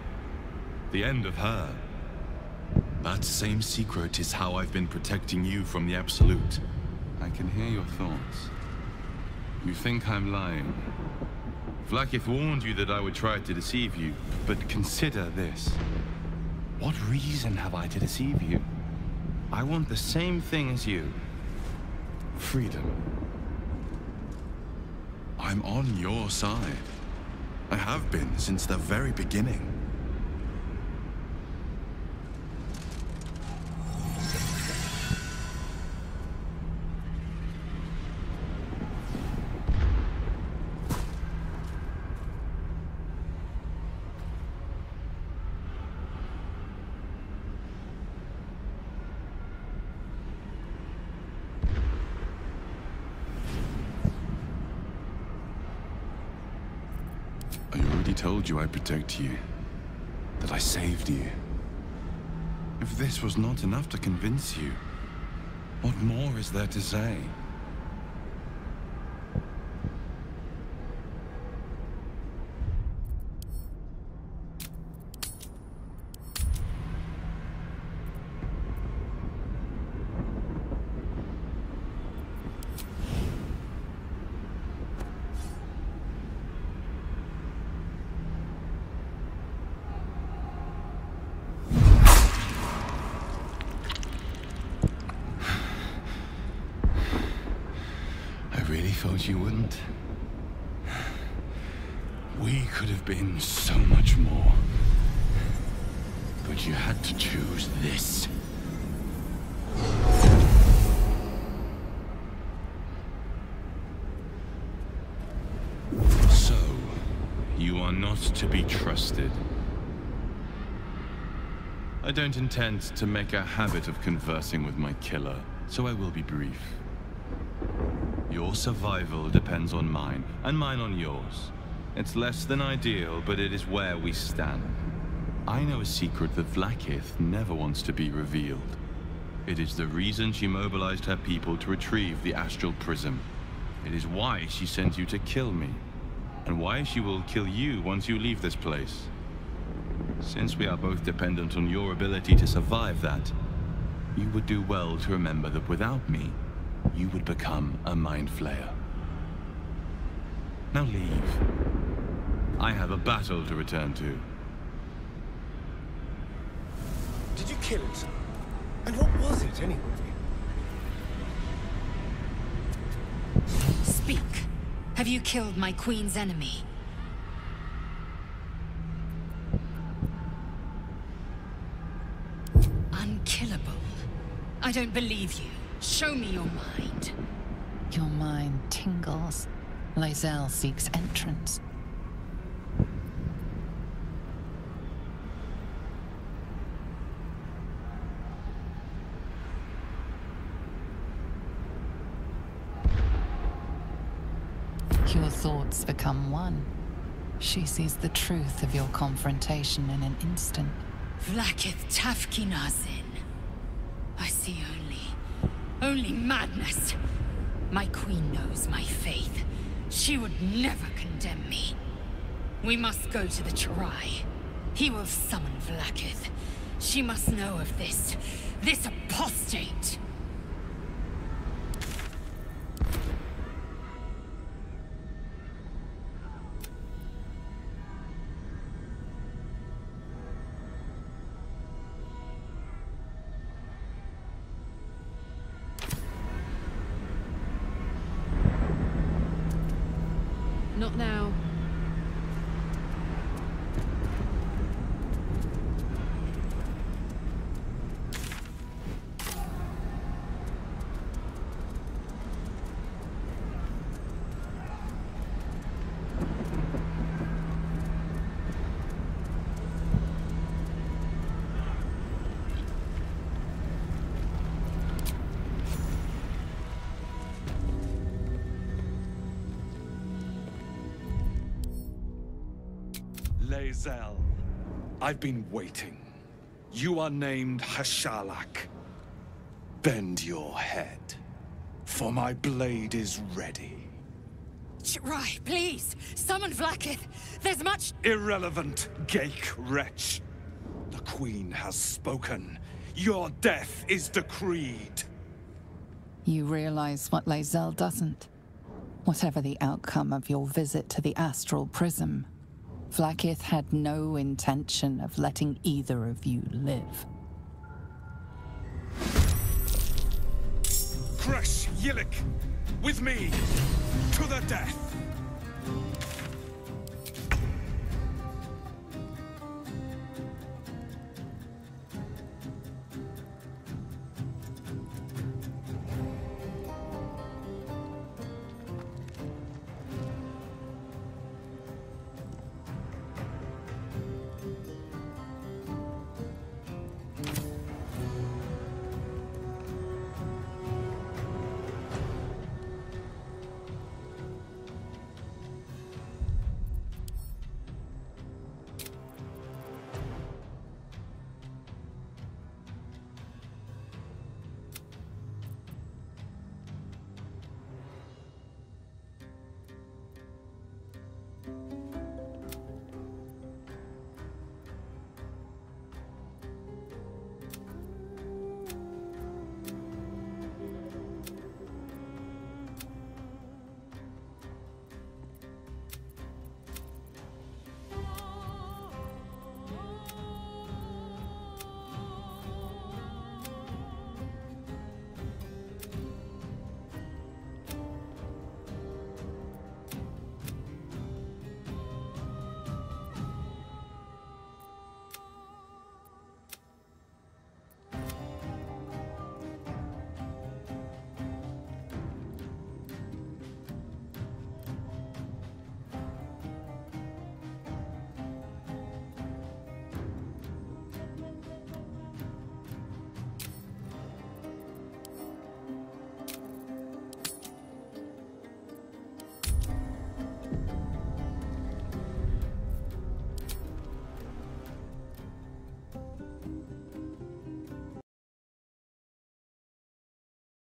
The end of her. That same secret is how I've been protecting you from the Absolute. I can hear your thoughts. You think I'm lying. Vlakith warned you that I would try to deceive you, but consider this. What reason have I to deceive you? I want the same thing as you. Freedom. I'm on your side. I have been since the very beginning. I told you I'd protect you, that I saved you. If this was not enough to convince you, what more is there to say? Thought you wouldn't. We could have been so much more. But you had to choose this. So, you are not to be trusted. I don't intend to make a habit of conversing with my killer, so I will be brief. Your survival depends on mine, and mine on yours. It's less than ideal, but it is where we stand. I know a secret that Vlaakith never wants to be revealed. It is the reason she mobilized her people to retrieve the Astral Prism. It is why she sent you to kill me, and why she will kill you once you leave this place. Since we are both dependent on your ability to survive that, you would do well to remember that without me, you would become a Mind Flayer. Now leave. I have a battle to return to. Did you kill it? And what was it, anyway? Speak. Have you killed my queen's enemy? Unkillable. I don't believe you. Show me your mind. Your mind tingles. Lae'zel seeks entrance. Your thoughts become one. She sees the truth of your confrontation in an instant. Vlaakith Tafkinazin. I see only madness. My queen knows my faith. She would never condemn me. We must go to the Chirai. He will summon Vlaakith. She must know of this apostate. Not now. Lae'zel, I've been waiting. You are named Hashalak. Bend your head, for my blade is ready. Chirai, please! Summon Vlaakith! There's much— Irrelevant, Geik wretch. The Queen has spoken. Your death is decreed. You realize what Lae'zel doesn't. Whatever the outcome of your visit to the Astral Prism, Vlaakith had no intention of letting either of you live. Kresh Yilik, with me, to the death!